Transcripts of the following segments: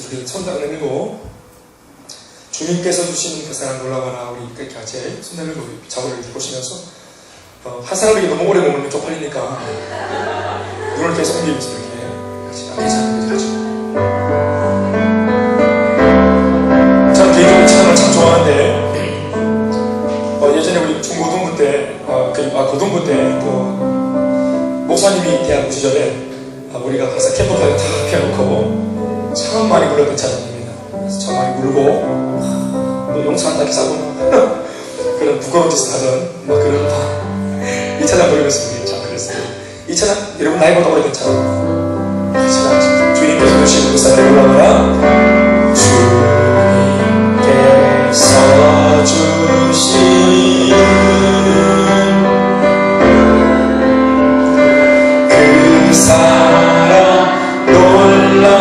우리 손을 내밀고 주님께서 주신 그 사랑 놀라워라 우리 이렇게 같이 손 내밀고 자고를 이렇게 보시면서 한 사람에게 너무 오래 머물면 쪽팔리니까 눈을 계속 옮기면서 이렇게 같이 괜찮은 거죠. 전 개인적으로 이 찬양을 참 좋아하는데 예전에 우리 중고등부 때 고등부 때 목사님이 대학 시절에 우리가 항상 캠프파이어 다 펴놓고 참 많이 불렀던 찬양입니다. 그래서 참 많이 울고 너 용서한다 이렇게 싸고 그런 부끄러운 짓을 하던 그런 이 찬양 부르면서 우리 참 그랬어요. 이 찬양 여러분 나이보다 오래된 찬양 주님께서 주신 그 사랑을 올라가라 주님께서 주신 그 사랑 놀라워라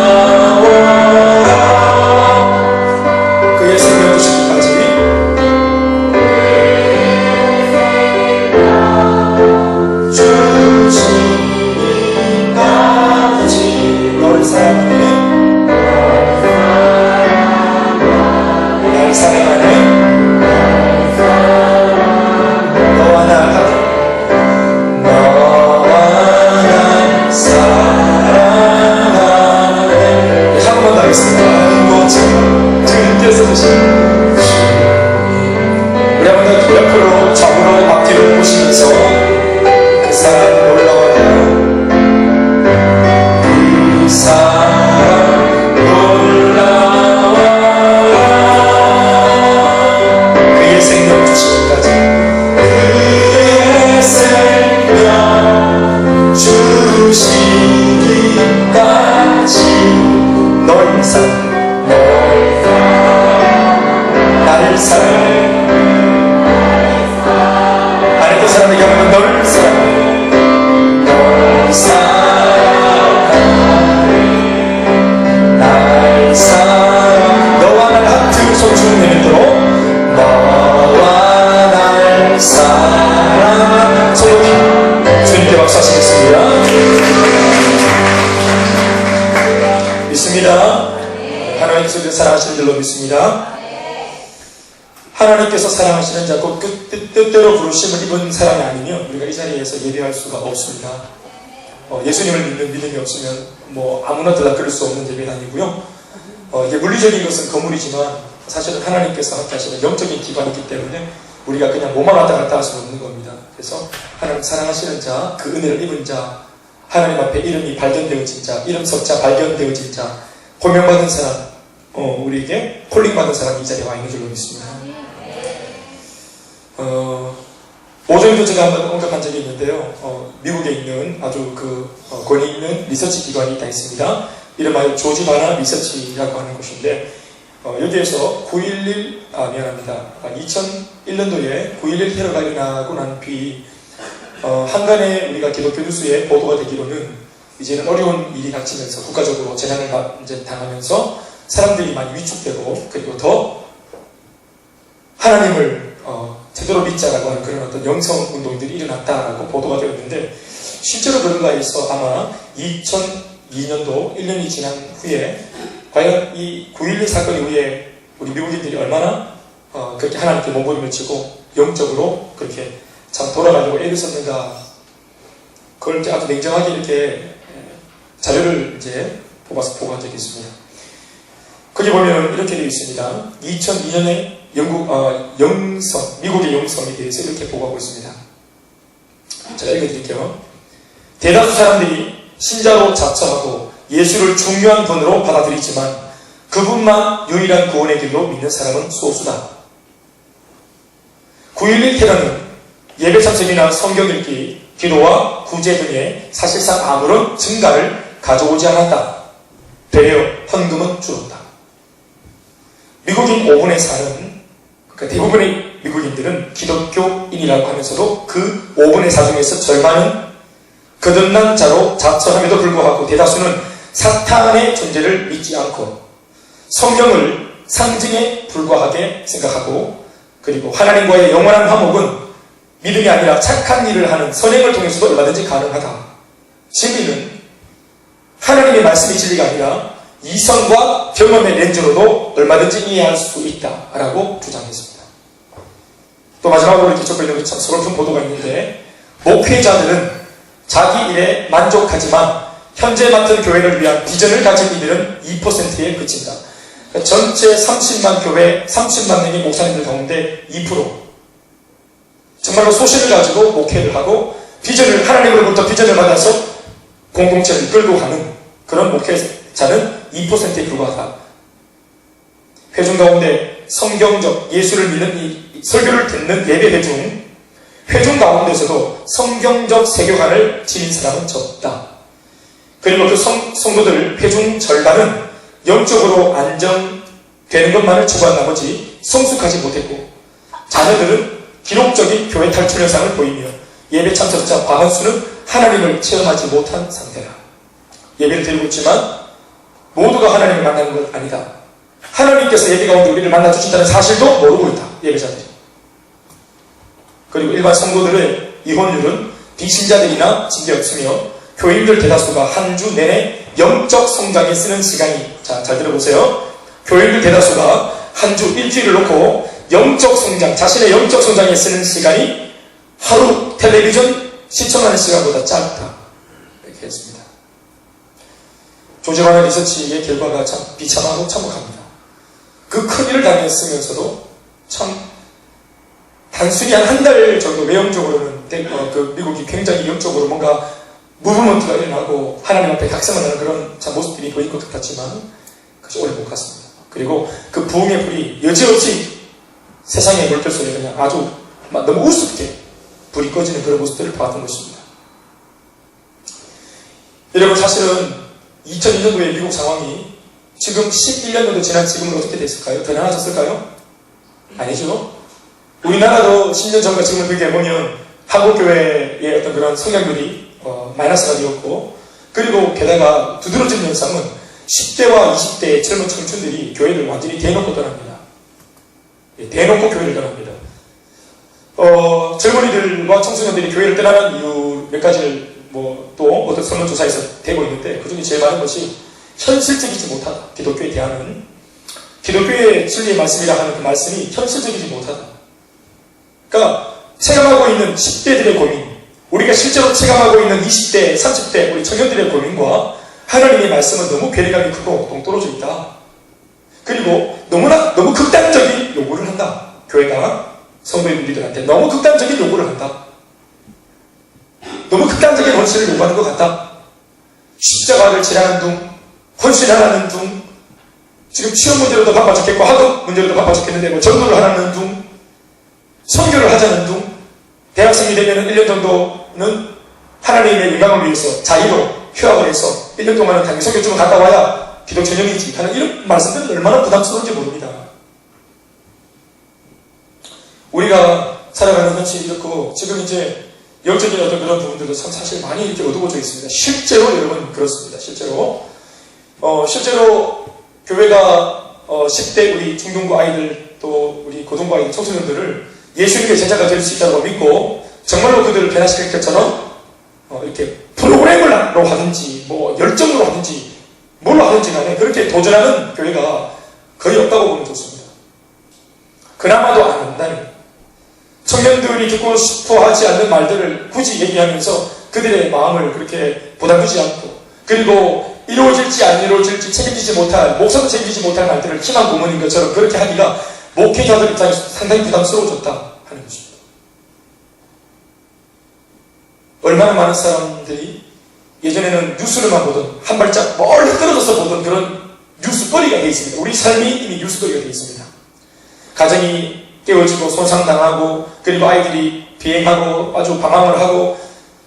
그의 생명 주시기까지 주시기까지 너를 사랑하네 날 사랑하네 너와 나 주님께서 주신 우리 한번 더 옆으로 좌우로 앞뒤로 보시면서 그 사랑 놀라워라 그 사랑 놀라워라 그의 생명 주시기까지 그의 생명 주시기까지 널 사랑 나를 사랑해 안 했던 사람에게 하면 널 사랑해 널 사랑해 날 사랑해 너와 날 하트 손주는 내밀도록 너와 날 사랑해 소높이 주님께 박수하시겠습니다. 믿습니다. 하나님께서 사랑하시는 줄로 믿습니다. 하나님께서 사랑하시는 자 곧 그 뜻대로 부르심을 입은 사람이 아니면 우리가 이 자리에서 예배할 수가 없습니다. 예수님을 믿는 믿음이 없으면 아무나 들락거릴 수 없는 예배가 아니고요. 이게 물리적인 것은 건물이지만 사실은 하나님께서 함께 하시는 영적인 기반이기 때문에 우리가 그냥 몸만 왔다 갔다 할 수는 없는 겁니다. 그래서 하나님 사랑하시는 자, 그 은혜를 입은 자, 하나님 앞에 이름이 발견되어진 자, 이름 석자 발견되어진 자, 호명받은 사람, 우리에게 콜링받은 사람이 이 자리에 와 있는 줄로 믿습니다. 오전에도 제가 한번 언급한 적이 있는데요. 미국에 있는 아주 권위 있는 리서치 기관이 있다 있습니다. 이름하여 조지 바나 리서치라고 하는 곳인데, 여기에서 2001년도에 9.11 테러가 일어나고 난 뒤, 한간에 우리가 기독교 뉴스에 보도가 되기로는 이제는 어려운 일이 닥치면서 국가적으로 재난을 당하면서 사람들이 많이 위축되고 그리고 더 하나님을 제대로 믿자라고 하는 그런 어떤 영성 운동들이 일어났다라고 보도가 되었는데 실제로 그런가 해서 아마 2002년도 1년이 지난 후에 과연 이 9.11 사건 이후에 우리 미국인들이 얼마나 그렇게 하나님께 몸부림을 치고 영적으로 그렇게 참 돌아가려고 애를 썼는가 그걸 이제 아주 냉정하게 이렇게 자료를 이제 뽑아서 보고한 적이 있습니다. 거기 보면 이렇게 되어 있습니다. 2002년에 미국의 영성에 대해서 이렇게 보고하고 있습니다. 제가 읽어드릴게요. 대다수 사람들이 신자로 자처하고 예수를 중요한 분으로 받아들이지만 그분만 유일한 구원의 길로 믿는 사람은 소수다. 9.11 테러는 예배 참석이나 성경 읽기, 기도와 구제 등의 사실상 아무런 증가를 가져오지 않았다. 되려 헌금은 줄었다. 미국인 5분의 4는 그러니까 대부분의 미국인들은 기독교인이라고 하면서도 그 5분의 4 중에서 절반은 거듭난 자로 자처함에도 불구하고 대다수는 사탄의 존재를 믿지 않고 성경을 상징에 불과하게 생각하고 그리고 하나님과의 영원한 화목은 믿음이 아니라 착한 일을 하는 선행을 통해서도 얼마든지 가능하다. 진리는 하나님의 말씀이 진리가 아니라 이성과 경험의 렌즈로도 얼마든지 이해할 수 있다라고 주장했습니다. 또 마지막으로 이렇게 적혀 있는 참 서글픈 보도가 있는데, 목회자들은 자기 일에 만족하지만 현재 맡은 교회를 위한 비전을 가진 이들은 2%에 그친다. 그러니까 전체 30만 교회, 30만 명의 목사님들 가운데 2%. 정말로 소신을 가지고 목회를 하고 비전을, 하나님으로부터 비전을 받아서 공동체를 끌고 가는 그런 목회자는 2%에 불과하다. 회중 가운데 성경적 예수를 믿는 이 설교를 듣는 예배 회중 가운데서도 성경적 세계관을 지닌 사람은 적다. 그리고 그 성도들 회중 절반은 영적으로 안정되는 것만을 추구한 나머지 성숙하지 못했고, 자녀들은 기록적인 교회 탈출 현상을 보이며 예배 참석자 과반수는 하나님을 체험하지 못한 상태다. 예배를 드리고 있지만 모두가 하나님을 만나는 건 아니다. 하나님께서 예배 가운데 우리를 만나주신다는 사실도 모르고 있다. 예배자들이. 그리고 일반 성도들의 이혼율은 비신자들이나 징계 없으며 교인들 대다수가 한 주 내내 영적 성장에 쓰는 시간이, 자, 잘 들어보세요. 교인들 대다수가 한 주 일주일을 놓고 영적 성장, 자신의 영적 성장에 쓰는 시간이 하루 텔레비전 시청하는 시간보다 짧다. 이렇게 했습니다. 조지만의 리서치의 결과가 참 비참하고 참혹합니다. 그 큰 일을 당했으면서도 참 단순히 한 달 정도 외형적으로는 그 미국이 굉장히 영적으로 뭔가 무브먼트가 일어나고 하나님 앞에 각성하는 그런 참 모습들이 보일 것 같았지만 그것이 오래 못 갔습니다. 그리고 그 부흥의 불이 여지없이 세상의 물결 속에 그냥 아주 너무 우습게 불이 꺼지는 그런 모습들을 봐왔던 것입니다. 여러분, 사실은 2002년도의 미국 상황이 지금 11년 정도 지난 지금은 어떻게 됐을까요? 더 나아졌을까요? 아니죠. 우리나라도 10년 전과 지금을 비교해보면 한국교회의 어떤 그런 성향들이 마이너스가 되었고, 그리고 게다가 두드러진 현상은 10대와 20대의 젊은 청춘들이 교회를 완전히 대놓고 떠납니다. 대놓고 교회를 떠납니다. 젊은이들과 청소년들이 교회를 떠나는 이유 몇 가지를 또 어떤 설문조사에서 되고 있는데, 그 중에 제일 많은 것이 현실적이지 못하다. 기독교에 대하는, 기독교의 진리의 말씀이라 하는 그 말씀이 현실적이지 못하다. 그러니까 체감하고 있는 10대들의 고민, 우리가 실제로 체감하고 있는 20대, 30대 우리 청년들의 고민과 하나님의 말씀은 너무 괴리감이 크고 동떨어져 있다. 그리고 너무 극단적인 요구를 한다. 교회가 성도의 우리들한테 너무 극단적인 요구를 한다. 너무 극단적인 원칙을 요구하는 것 같다. 십자가를 지라는 둥, 헌신하라는 둥, 지금 취업 문제로도 바빠 죽겠고 학업 문제로도 바빠 죽겠는데 전도를 하라는 둥, 선교를 하자는 둥, 대학생이 되면 1년 정도는 하나님의 영광을 위해서 자의로 휴학을 해서 1년 동안은 단기 선교 좀 갔다 와야 기독 전형이지 하는 이런 말씀들은 얼마나 부담스러운지 모릅니다. 우리가 살아가는 현실이 이렇고, 지금 이제 영적인 어떤 그런 부분들도 참 사실 많이 이렇게 어두워져 있습니다. 실제로 여러분 그렇습니다. 실제로 교회가 10대 우리 중등부 아이들, 또 우리 고등부 아이들, 청소년들을 예수님의 제자가 될 수 있다고 믿고 정말로 그들을 변화시킬 것처럼 이렇게 프로그램으로 하든지 열정으로 하든지 뭘로 하든지 간에 그렇게 도전하는 교회가 거의 없다고 보면 좋습니다. 그나마도 안 한다는, 청년들이 듣고 싶어 하지 않는 말들을 굳이 얘기하면서 그들의 마음을 그렇게 부담 주지 않고, 그리고 이루어질지 안 이루어질지 책임지지 못할, 목사도 책임지지 못할 말들을 희망 고문인 것처럼 그렇게 하기가 목회자들 입장에서 상당히 부담스러워졌다 하는 것입니다. 얼마나 많은 사람들이 예전에는 뉴스를만 보던, 한 발짝 멀리 떨어져서 보던 그런 뉴스거리가 되어 있습니다. 우리 삶이 이미 뉴스거리가 되어 있습니다. 가정이 깨어지고 손상당하고, 그리고 아이들이 비행하고 아주 방황을 하고,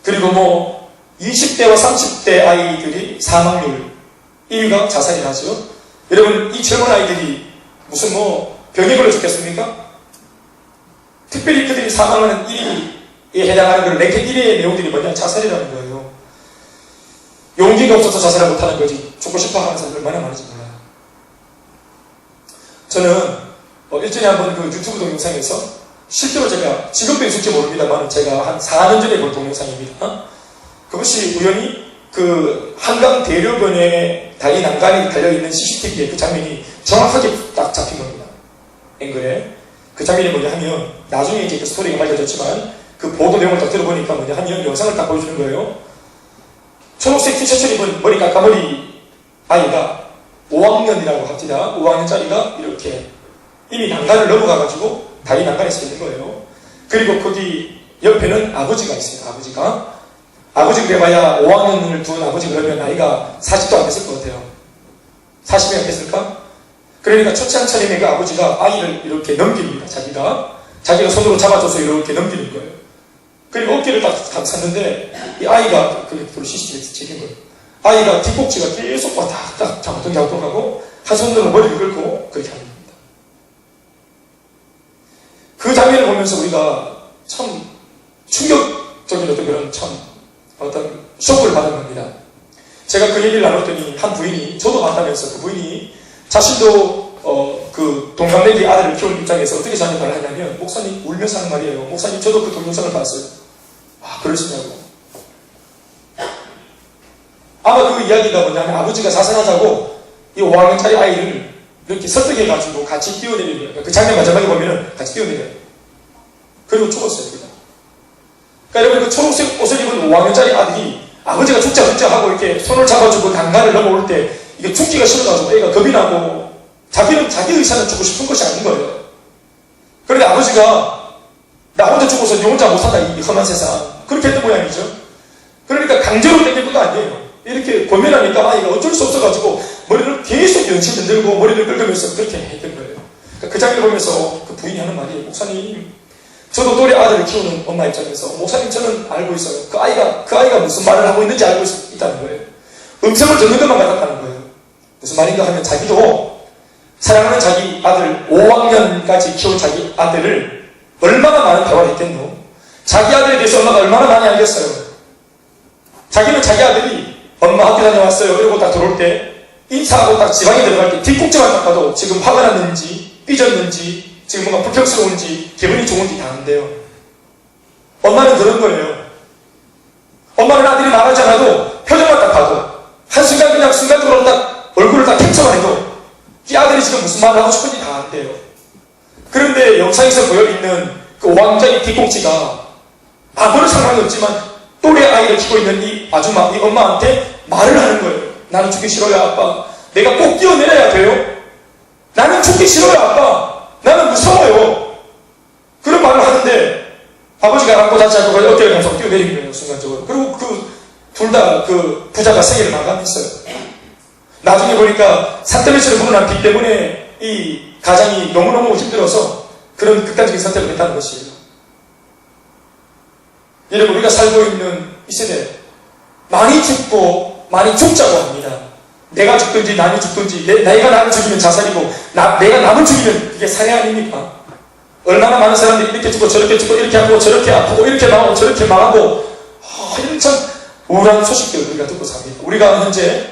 그리고 20대와 30대 아이들이 사망률 1위가 자살이라죠. 여러분, 이 젊은 아이들이 무슨 병에 걸려 죽겠습니까? 특별히 그들이 사망하는 1위에 해당하는 그 랭킹 1위의 내용들이 뭐냐? 자살이라는 거예요. 용기가 없어서 자살을 못하는 거지, 죽고 싶어 하는 사람들 얼마나 많은지 몰라요. 저는 일전에 한번 그 유튜브 동영상에서, 실제로 제가 지금도 있을지 모릅니다만 제가 한 4년 전에 본 동영상입니다. 그것이 우연히 그 한강 대로변에 다리 난간에 달려있는 CCTV에 그 장면이 정확하게 딱 잡힌 겁니다. 앵글에. 그 장면이 뭐냐 하면, 나중에 이제 그 스토리가 밝혀졌지만, 그 보도 내용을 딱 들어보니까 뭐냐 하면, 영상을 딱 보여주는 거예요. 초록색 티셔츠를 입은 머리 까까머리 아이가 5학년이라고 합시다. 5학년짜리가 이렇게 이미 난간을 넘어가가지고 다리 난간에 서 있는 거예요. 그리고 거기 옆에는 아버지가 있어요. 아버지 그래봐야 5학년을 둔 아버지 그러면 나이가 40도 안 됐을 것 같아요. 40이 안 됐을까? 그러니까 초췌한 차림의 그 아버지가 아이를 이렇게 넘깁니다. 자기가 손으로 잡아줘서 이렇게 넘기는 거예요. 그리고 어깨를 딱 감쌌는데 이 아이가 그걸 CCTV에서 찍은 거예요. 아이가 뒷꼭지가 계속 왔다 갔다 자우뚱자우뚱하고 한 손으로 머리를 끌고 그렇게 하는 겁니다. 그 장면을 보면서 우리가 참 충격적인 어떤 그런 어떤 쇼크를 받은 겁니다. 제가 그 얘기를 나눴더니 한 부인이, 저도 봤다면서 그 부인이 자신도 그 동갑내기 아들을 키우는 입장에서 어떻게 저한테 말을 하냐면, 목사님 울면서 하는 말이에요. 목사님 저도 그 동영상을 봤어요. 아, 그러시냐고. 아마 그 이야기가 뭐냐면 아버지가 자살하자고 이 5학년짜리 아이를 이렇게 설득해가지고 같이 뛰어내리는 거예요. 그 장면 마지막에 보면은 같이 뛰어내려요. 그리고 죽었어요. 그러니까 여러분, 그 초록색 옷을 입은 5학년짜리 아들이 아버지가 죽자 하고 이렇게 손을 잡아주고 난간을 넘어올 때 이게 죽기가 싫어가지고 애가 겁이 나고 자기는 자기 의사는 죽고 싶은 것이 아닌 거예요. 그런데 아버지가 나 혼자 죽어서 니 혼자 못 산다 이 험한 세상 그렇게 했던 모양이죠. 그러니까 강제로 땡길 것도 아니에요. 이렇게 고민하니까 아이가 어쩔 수 없어가지고 머리를 계속 연신 흔들고 머리를 긁으면서 그렇게 했던 거예요. 그러니까 그 장면을 보면서 그 부인이 하는 말이, 목사님 저도 또래 아들을 키우는 엄마 입장에서 목사님 저는 알고 있어요. 그 아이가 무슨 말을 하고 있는지 알고 있다는 거예요. 음성을 듣는 것만 같았다는 거예요. 무슨 말인가 하면 자기도 사랑하는 자기 아들 5학년까지 키운 자기 아들을 얼마나 많은 대화를 했겠노. 자기 아들에 대해서 엄마가 얼마나 많이 알겠어요. 자기는 자기 아들이 엄마 학교 다녀왔어요 이러고 딱 들어올 때 인사하고 딱 지방에 들어갈 때 뒷꼭지만 딱 봐도 지금 화가 났는지 삐졌는지 지금 뭔가 불평스러운지 기분이 좋은지 다 안돼요. 엄마는 그런 거예요. 엄마는 아들이 말하지 않아도 표정만 딱 봐도 한순간 그냥 순간적으로 딱 얼굴을 딱 캡처만 해도 이 아들이 지금 무슨 말을 하고 싶은지 다 안돼요. 그런데 영상에서 보여있는 그 5학년짜리 뒷꼭지가 아무런 상관이 없지만 또래 아이를 키우고 있는 이 아줌마, 이 엄마한테 말을 하는 거예요. 나는 죽기 싫어요 아빠. 내가 꼭 뛰어내려야 돼요. 나는 죽기 싫어요 아빠. 나는 무서워요. 그런 말을 하는데 아버지가 안고 닿지 않고 어깨를 감싸고 뛰어내리는 거예요 순간적으로. 그리고 그 둘 다 그 부자가 생애를 마감했어요. 나중에 보니까 산더미처럼 불어난 비 때문에 이 가장이 너무너무 힘들어서 그런 극단적인 선택을 했다는 것이에요. 여러분, 우리가 살고 있는 이 세대 많이 죽고 많이 죽자고 합니다. 내가 죽든지 남이 죽든지 내가 나를 죽이면 자살이고 내가 남을 죽이면 그게 살해 아닙니까? 얼마나 많은 사람들이 이렇게 죽고 저렇게 죽고 이렇게 하고 저렇게 아프고 이렇게 망하고 저렇게 망하고 이런 참 우울한 소식들을 우리가 듣고 삽니다. 우리가 현재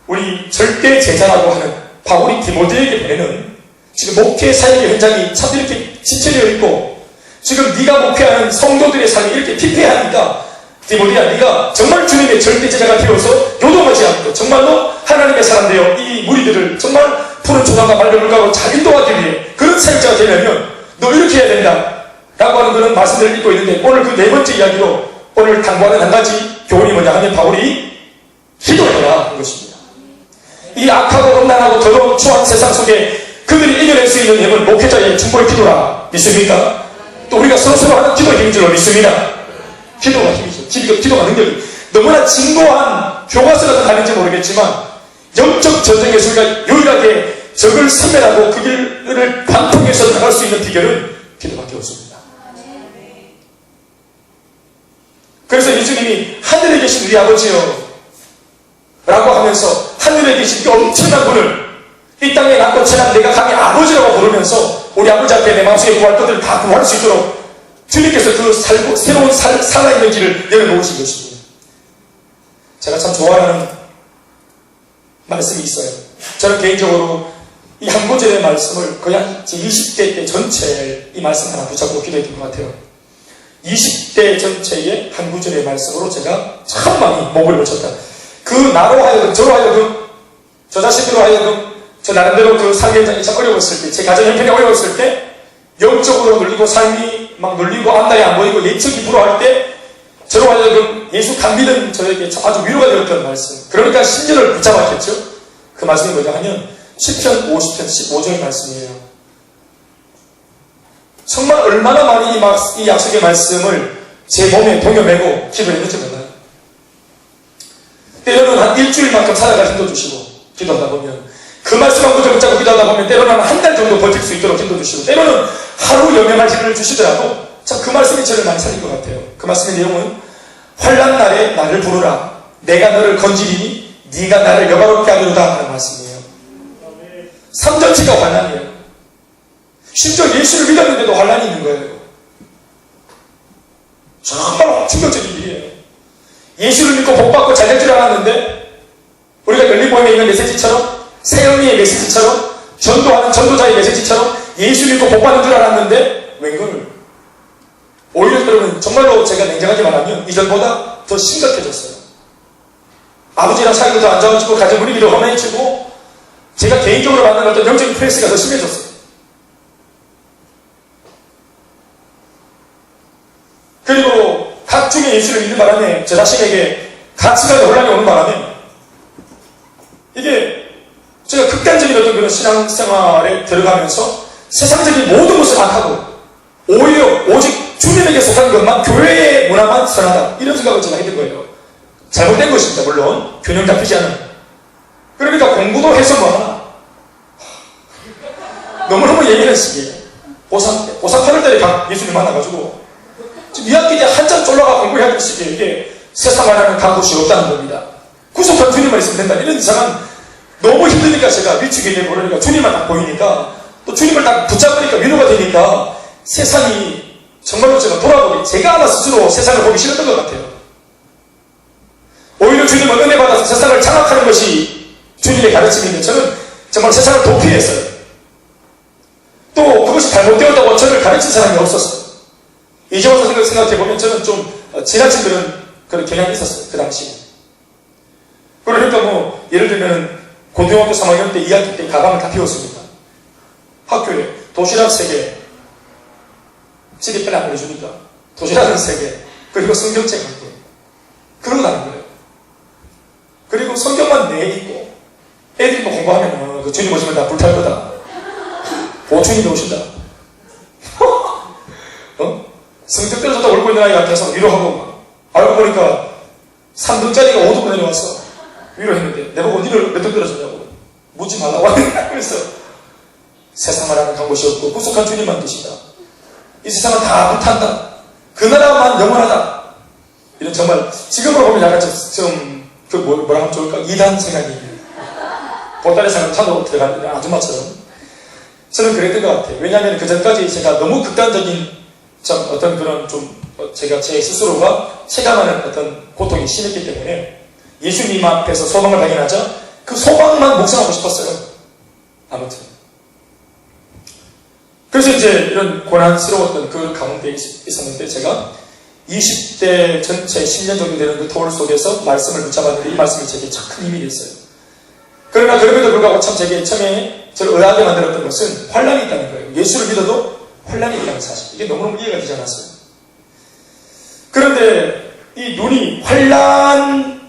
우리 절대 제자라고 하는 바울이 디모데에게 보내는 지금 목회 사역의 현장이 참 이렇게 지체되어 있고 지금 네가 목회하는 성도들의 삶이 이렇게 피폐하니까 디모데야, 네가 정말 주님의 절대 제자가 되어서 요동하지 않고 정말로 하나님의 사람 되어 이 무리들을 정말 푸른 초장과 맑은 물가로 잘 인도하기 위해 그런 사역자가 되려면 너 이렇게 해야 된다 라고 하는 그런 말씀들을 읽고 있는데, 오늘 그 네 번째 이야기로 오늘 당부하는 한 가지 교훈이 뭐냐 하면 바울이 기도해라 하는 것입니다. 이 악하고 음란하고 더러운 추한 세상 속에 그들이 이겨낼 수 있는 힘은 목회자의 중보의 기도라. 믿습니까? 또 우리가 서로서로 하는 기도의 힘인 줄로 믿습니다. 기도가 힘이죠. 기도가 능력이. 너무나 진고한 교과서 같은 답인지 모르겠지만 영적 전쟁에서 우리가 유일하게 적을 섬멸하고 그 길을 반통해서 나갈 수 있는 비결은 기도밖에 없습니다. 그래서 예수님이 하늘에 계신 우리 아버지요 라고 하면서 하늘에 계신 그 엄청난 분을 이 땅에 낳고 태어난 내가 감히 아버지라고 부르면서 우리 아버지 앞에 내 마음속에 구할 것들을 다 구할 수 있도록 주님께서 그 새로운 살아있는 길을 열어놓으신 것입니다. 제가 참 좋아하는 말씀이 있어요. 저는 개인적으로 이 한 구절의 말씀을 거의 한 20대 때 전체 이 말씀 하나 붙잡고 기도했던 것 같아요. 20대 전체의 한 구절의 말씀으로 제가 참 많이 목을 외쳤다. 그 나로 하여금 저로 하여금 저 자신으로 하여금 저 나름대로 그 삶의 현장이 참 어려웠을 때, 제 가정 형편이 어려웠을 때, 영적으로 눌리고 삶이 막 눌리고 앞날이 안 보이고 예측이 불허할 때 저로 하여금 예수 강 믿은 저에게 아주 위로가 되었던 말씀. 그러니까 10년을 붙잡았겠죠. 그 말씀이 뭐냐 하면 시편 50편 15절의 말씀이에요. 정말 얼마나 많이 이 약속의 말씀을 제 몸에 동여매고 기도했는지 몰라요. 때로는 한 일주일만큼 살아갈 힘도 주시고 기도하다 보면 그 말씀 한 구절 붙잡고 기도하다 보면 때로는 한 달 정도 버틸 수 있도록 힘도 주시고 때로는 하루 여명할 힘을 주시더라도 참 그 말씀이 저를 많이 살린 것 같아요. 그 말씀의 내용은 환난 날에 나를 부르라 내가 너를 건지리니 네가 나를 여가롭게 하리로다 하는 말씀이에요. 삶전체가 환난이에요. 심지어 예수를 믿었는데도 환난이 있는 거예요. 정말 충격적인 일이에요. 예수를 믿고 복받고 잘 될 줄 알았는데 우리가 열린모임에 있는 메시지처럼 세영이의 메시지처럼 전도하는 전도자의 메시지처럼 예수 믿고 복받는 줄 알았는데 웬걸 오히려 여러분 정말로 제가 냉정하게 말하면 이전보다 더 심각해졌어요. 아버지랑 사이도 더 안 좋아지고 가정 분위기도 험해지고 제가 개인적으로 받는 어떤 영적인 프레스가 더 심해졌어요. 그리고 각중의 예수를 믿는 바람에 저 자신에게 가치관의 혼란이 오는 바람에 이게 제가 극단적인 어떤 그런 신앙생활에 들어가면서 세상적인 모든 것을 악하고 오히려 오직 주님에게 속한 것만 교회의 문화만 선하다 이런 생각을 제가 했던 거예요. 잘못된 것입니다. 물론 균형 잡히지 않은. 그러니까 공부도 해서 뭐하나 너무너무 예민한 시기에 고3 때 고3 8월달에 예수님 만나가지고 지금 2학기 때 한참 쫄라가 공부해야 될 시기에 이게 세상을 하는 가곳이 없다는 겁니다. 구속한 주님만 있으면 된다. 이런 이상한 너무 힘드니까 제가 위축이 되고 그러니까 주님만 딱 보이니까 또 주님을 딱 붙잡으니까 위로가 되니까 세상이 정말로 제가 돌아보기 제가 아마 스스로 세상을 보기 싫었던 것 같아요. 오히려 주님은 은혜 받아서 세상을 장악하는 것이 주님의 가르침인데 저는 정말 세상을 도피했어요. 또 그것이 잘못되었다고 저를 가르친 사람이 없었어요. 이제 와서 생각해보면 저는 좀 지나친 그런 경향이 있었어요. 그 당시에. 그러니까 뭐 예를 들면 고등학교 3학년 때 2학기 때 가방을 다 비웠습니다. 학교에 도시락 3개 집에 편히 안 보내주니까 도시락은 3개 그리고 성경책 1개 그러고 다닌 거예요. 그리고 성경만 읽고 애들이 뭐 공부하면 그 주님 오시면 다 불탈 거다. 보충이 오신다. 성적 떨어졌다 울고 있는 아이 같아서 위로하고 알고 보니까 3등짜리가 5등 내려왔어. 위로했는데 내보고 니를 몇 등 떨어졌냐고 묻지 말라고 하면서 세상을 하는 간 곳이 없고 구속한 주님만 계시다. 이 세상은 다 불탄다. 그 나라만 영원하다. 이런 정말 지금으로 보면 약간 좀 뭐라 하면 좋을까? 이단 생각이 보따리 생각 타고 들어가는 아줌마처럼 저는 그랬던 것 같아요. 왜냐하면 그 전까지 제가 너무 극단적인 어떤 그런 제가 제 스스로가 체감하는 어떤 고통이 심했기 때문에 예수님 앞에서 소망을 발견하자 그 소망만 묵상하고 싶었어요. 아무튼 그래서 이제 이런 고난스러웠던 그 가운데 있었는데 제가 20대 전체 10년 정도 되는 그 토를 속에서 말씀을 붙잡았는데 이 말씀이 제게 참 큰 힘이 됐어요. 그러나 그럼에도 불구하고 참 제게 처음에 저를 의아하게 만들었던 것은 환란이 있다는 거예요. 예수를 믿어도 환란이 있다는 사실. 이게 너무너무 이해가 되지 않았어요. 그런데 이 눈이 환란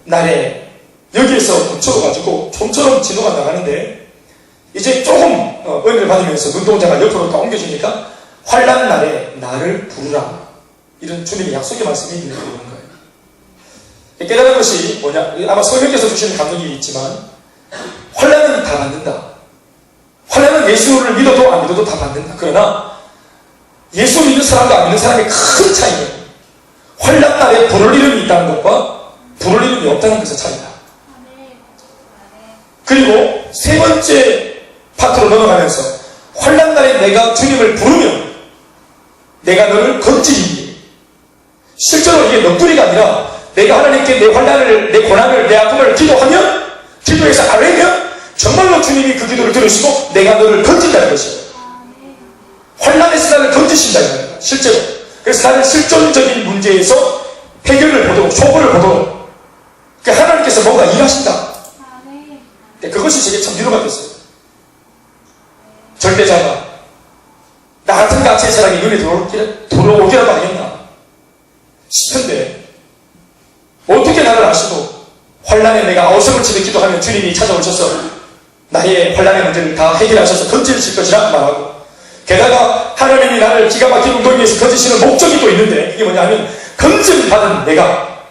날에 여기에서 멈춰가지고 좀처럼 진도가 나가는데 이제 조금 은혜를 받으면서 눈동자가 옆으로 다 옮겨지니까 환란 날에 나를 부르라. 이런 주님의 약속의 말씀이 있는 거예요. 깨달은 것이 뭐냐? 아마 성령께서 주시는 감동이 있지만 환란은 다 받는다. 환란은 예수를 믿어도 안 믿어도 다 받는다. 그러나 예수 믿는 사람과 안 믿는 사람의 큰 차이는 환란 날에 부를 이름이 있다는 것과 부를 이름이 없다는 것의 차이다. 그리고 세 번째 파트로 넘어가면서 환란 날에 내가 주님을 부르면 내가 너를 건지리니 실제로 이게 넋두리가 아니라 내가 하나님께 내 환란을, 내 고난을, 내 아픔을 기도하면 기도해서 아뢰면 정말로 주님이 그 기도를 들으시고 내가 너를 건진다는 것이에요. 환란에서 나를 건지신다는 거예요. 실제로. 그래서 나는 실존적인 문제에서 해결을 보도록, 초보를 보도록 그러니까 하나님께서 뭔가 일하신다. 그것이 제게 참 위로가 됐어요. 절대자가 나 같은 가치의 사람이 눈에 들어오기라도 하겠나 싶은데 어떻게 나를 아시고 환난에 내가 어성을 치며 기도하면 주님이 찾아오셔서 나의 환난의 문제를 다 해결하셔서 건지실 것이라 말하고, 게다가 하나님이 나를 기가 막힌 웅덩이에서 건지시는 목적이 또 있는데, 이게 뭐냐면 건짐받은 내가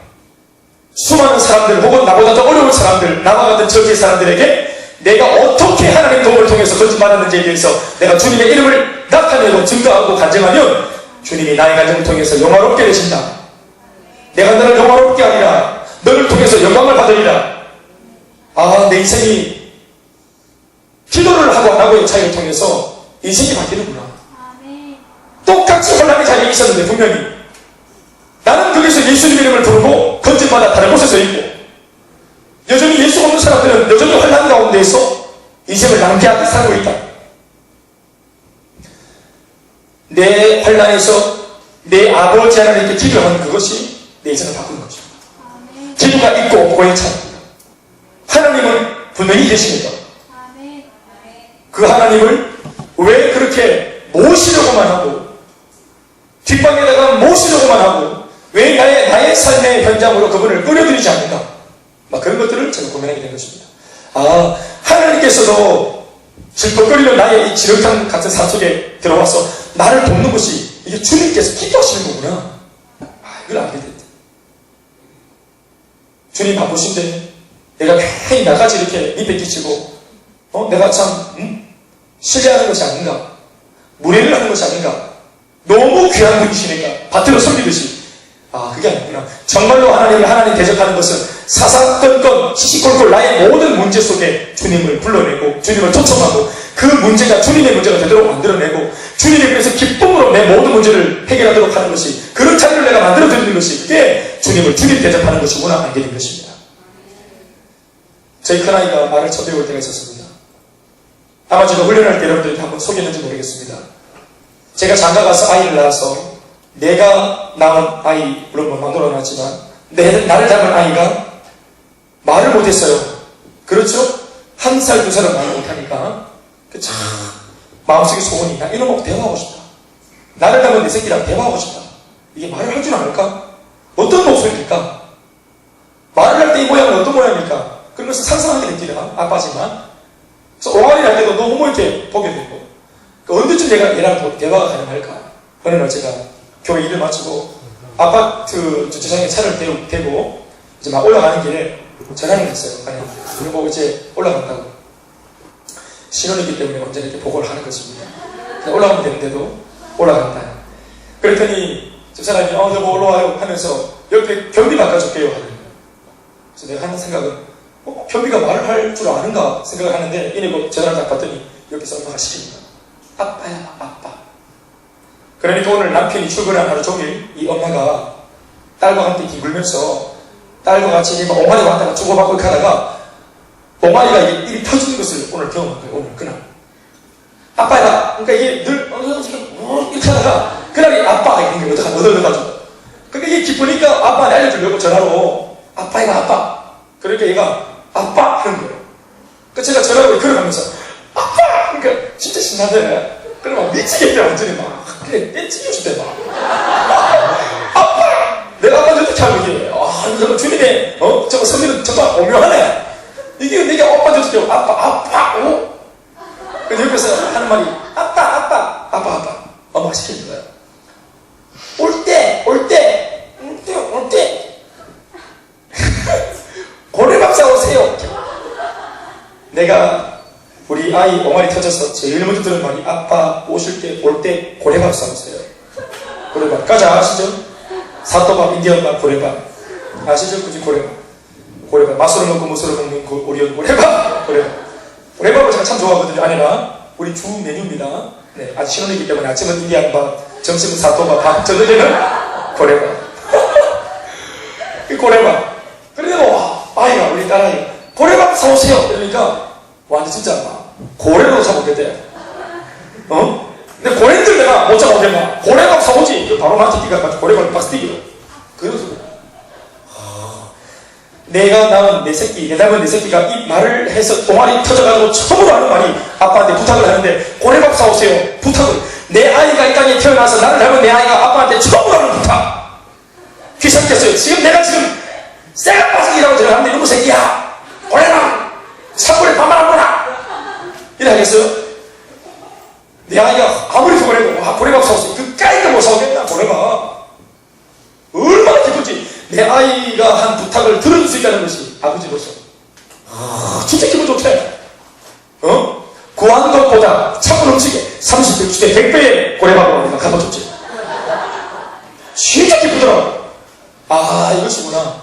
수많은 사람들 혹은 나보다 더 어려운 사람들, 나와 같은 저지의 사람들에게 내가 어떻게 하나님 도움을 통해서 건짐받았는지에 대해서 내가 주님의 이름을 나타내고 증거하고 간증하면 주님이 나의 간증을 통해서 영화롭게 되신다. 내가 너를 영화롭게 하리라. 너를 통해서 영광을 받으리라. 아, 내 인생이 기도를 하고 안 하고의 차이를 통해서 인생이 바뀌는구나. 똑같이 혼란의 자리에 있었는데 분명히 나는 거기서 예수님 이름을 부르고 건짐받아 다른 곳에 서 있고, 여전히 예수 없는 사람들은 여전히 혼란 가운데에서 인생을 낭비하듯 살고 있다. 내 혼란에서 내 아버지 하나님께 기도하는 그것이 내 인생을 바꾸는 것입니다. 기도가 있고 없고의 차이입니다. 하나님은 분명히 계십니다. 그 하나님을 왜 그렇게 모시려고만 하고 뒷방에다가 모시려고만 하고 왜 나의 삶의 현장으로 그분을 끌어들이지 않는가, 막 그런 것들을 제가 고민하게 된 것입니다. 아, 하나님께서도 질퍽거리는 나의 이 지렁탕 같은 삶 속에 들어와서 나를 돕는 것이 이게 주님께서 기도하시는 거구나. 아, 이걸 알게 됐다. 주님 바쁘신데 내가 괜히 나같이 이렇게 밑에 끼치고 내가 참 신뢰하는 것이 아닌가, 무례를 하는 것이 아닌가, 너무 귀한 분이시니까 밭으로 섬기듯이, 아, 그게 아니구나. 정말로 하나님을 하나님 대적하는 것은 사사건건 시시콜콜 나의 모든 문제 속에 주님을 불러내고 주님을 초청하고 그 문제가 주님의 문제가 되도록 만들어내고 주님에 대해서 기쁨으로 내 모든 문제를 해결하도록 하는 것이, 그런 자리를 내가 만들어드리는 것이, 그게 주님을 주님 대접하는 것이구나 알게 된 것입니다. 저희 큰아이가 말을 처음 배울 때가 있었습니다. 아마 제가 훈련할 때 여러분들이 한번 소개했는지 모르겠습니다. 제가 장가 가서 아이를 낳아서 내가 낳은 아이, 물론 만들어놨지만 나를 닮은 아이가 말을 못했어요. 그렇죠? 1살, 2살은 말을 못하니까 참 마음속에 소원이, 나 이놈하고 대화하고 싶다. 나를 닮은 내 새끼랑 대화하고 싶다. 이게 말을 할 줄 알까? 어떤 목소리일까? 말을 할 때 이 모양은 어떤 모양일까? 그런 것을 상상하게 됩니다. 아빠지만. 그래서 옹알이를 할 때도 너무 이렇게 보게 되고, 언제쯤 내가 얘랑 대화가 가능할까? 어느 날 제가 교회 일을 마치고 아파트 주차장에 차를 대고 이제 막 올라가는 길에 전화를 했어요. 아니, 그리고 이제 올라간다고. 신혼이기 때문에 언제나 이렇게 보고를 하는 것입니다. 올라가면 되는데도 올라간다. 그랬더니 집사람이 여보 올라와요 하면서 옆에 변비 바꿔줄게요 하는 거예요. 그래서 내가 하는 생각은 변비가 말을 할 줄 아는가 생각을 하는데, 이내 전화를 딱 받더니 여기서 엄마가 시킵니다. 아빠야, 아빠. 그러니까 오늘 남편이 출근한 하루 종일 이 엄마가 딸과 함께 뒹굴면서 딸과 같이 옹알이 왔다가 주고받고 이렇게 하다가 옹알이가 이게 입이 터지는 것을 오늘 경험한 거예요. 오늘 그날. 아빠야. 그러니까 이게 늘 이렇게 하다가 그날이 아빠가 있는 게 얻어가지고. 그러니까 이게 기쁘니까 아빠한테 알려주려고 전화로 아빠야, 아빠. 그러니까 얘가 아빠 하는 거예요. 그러니까 제가 전화로 걸어가면서 아빠! 그러니까 진짜 신나대. 그러면 미치겠대, 완전히 막. 그래, 떼치고 싶대, 막. 아빠! 내가 아빠한테 어떻게 하면 이게, 저거 주님의, 저거 성민은 정말 오묘하네. 이게 내가 아빠한테 어떻게 하고, 아빠, 그래서 옆에서 하는 말이, 아빠. 엄마가 시키는 거야. 올 때. 고래밥 사오세요. 내가 우리 아이 옹알이 터져서 제일 먼저 들은 말이, 아빠 오실 때, 올 때 고래밥 사오세요. 고래밥. 가자, 아시죠? 사또밥, 인디언밥, 고래밥. 아시죠? 그치, 고래밥. 맛으로 먹고 무술로 먹는 우리 고래밥. 고래밥을 제가 참 좋아하거든요. 아내가. 우리 주 메뉴입니다. 네, 아직 신혼이기 때문에 아침은 인디언밥, 점심은 사또밥, 밥, 저녁에는 고래밥. 이 고래밥. 그래도 아이가, 우리 딸아이가 고래밥 사오세요. 그러니까 완전 진짜 막 고래로 사먹겠대. 근데 고래들 내가 못 잡아오겠나? 고래밥 사오지. 바로 나한테 뛰가 고래밥 박스 뛰기로. 그래서 내가 낳은 내 새끼, 내 닮은 내 새끼가 이 말을 해서 동아리 터져가지고 처음으로 하는 말이 아빠한테 부탁을 하는데 고래밥 사오세요. 부탁을. 내 아이가 이 땅에 태어나서 나를 닮은 내 아이가 아빠한테 처음으로 하는 부탁. 귀찮겠어요. 지금 내가 쇠가 빠지기라고 들어가는데 이놈의 새끼야. 고래밥 산불에 반말하구나. 이래 하겠어요? 내 아이가 아무리 그거래도 고래밥 사오세요. 그까이도 못 사오겠나 고래밥. 얼마나 기쁜지. 내 아이가 한 부탁을 들어줄 수 있다는 것이 아버지로서 진짜 기분 좋대. 구한 것보다 차고 넘치게 30배, 60배, 100배의 고래밥을 내가 갚아줬지. 진짜 기쁘더라고. 이것이구나.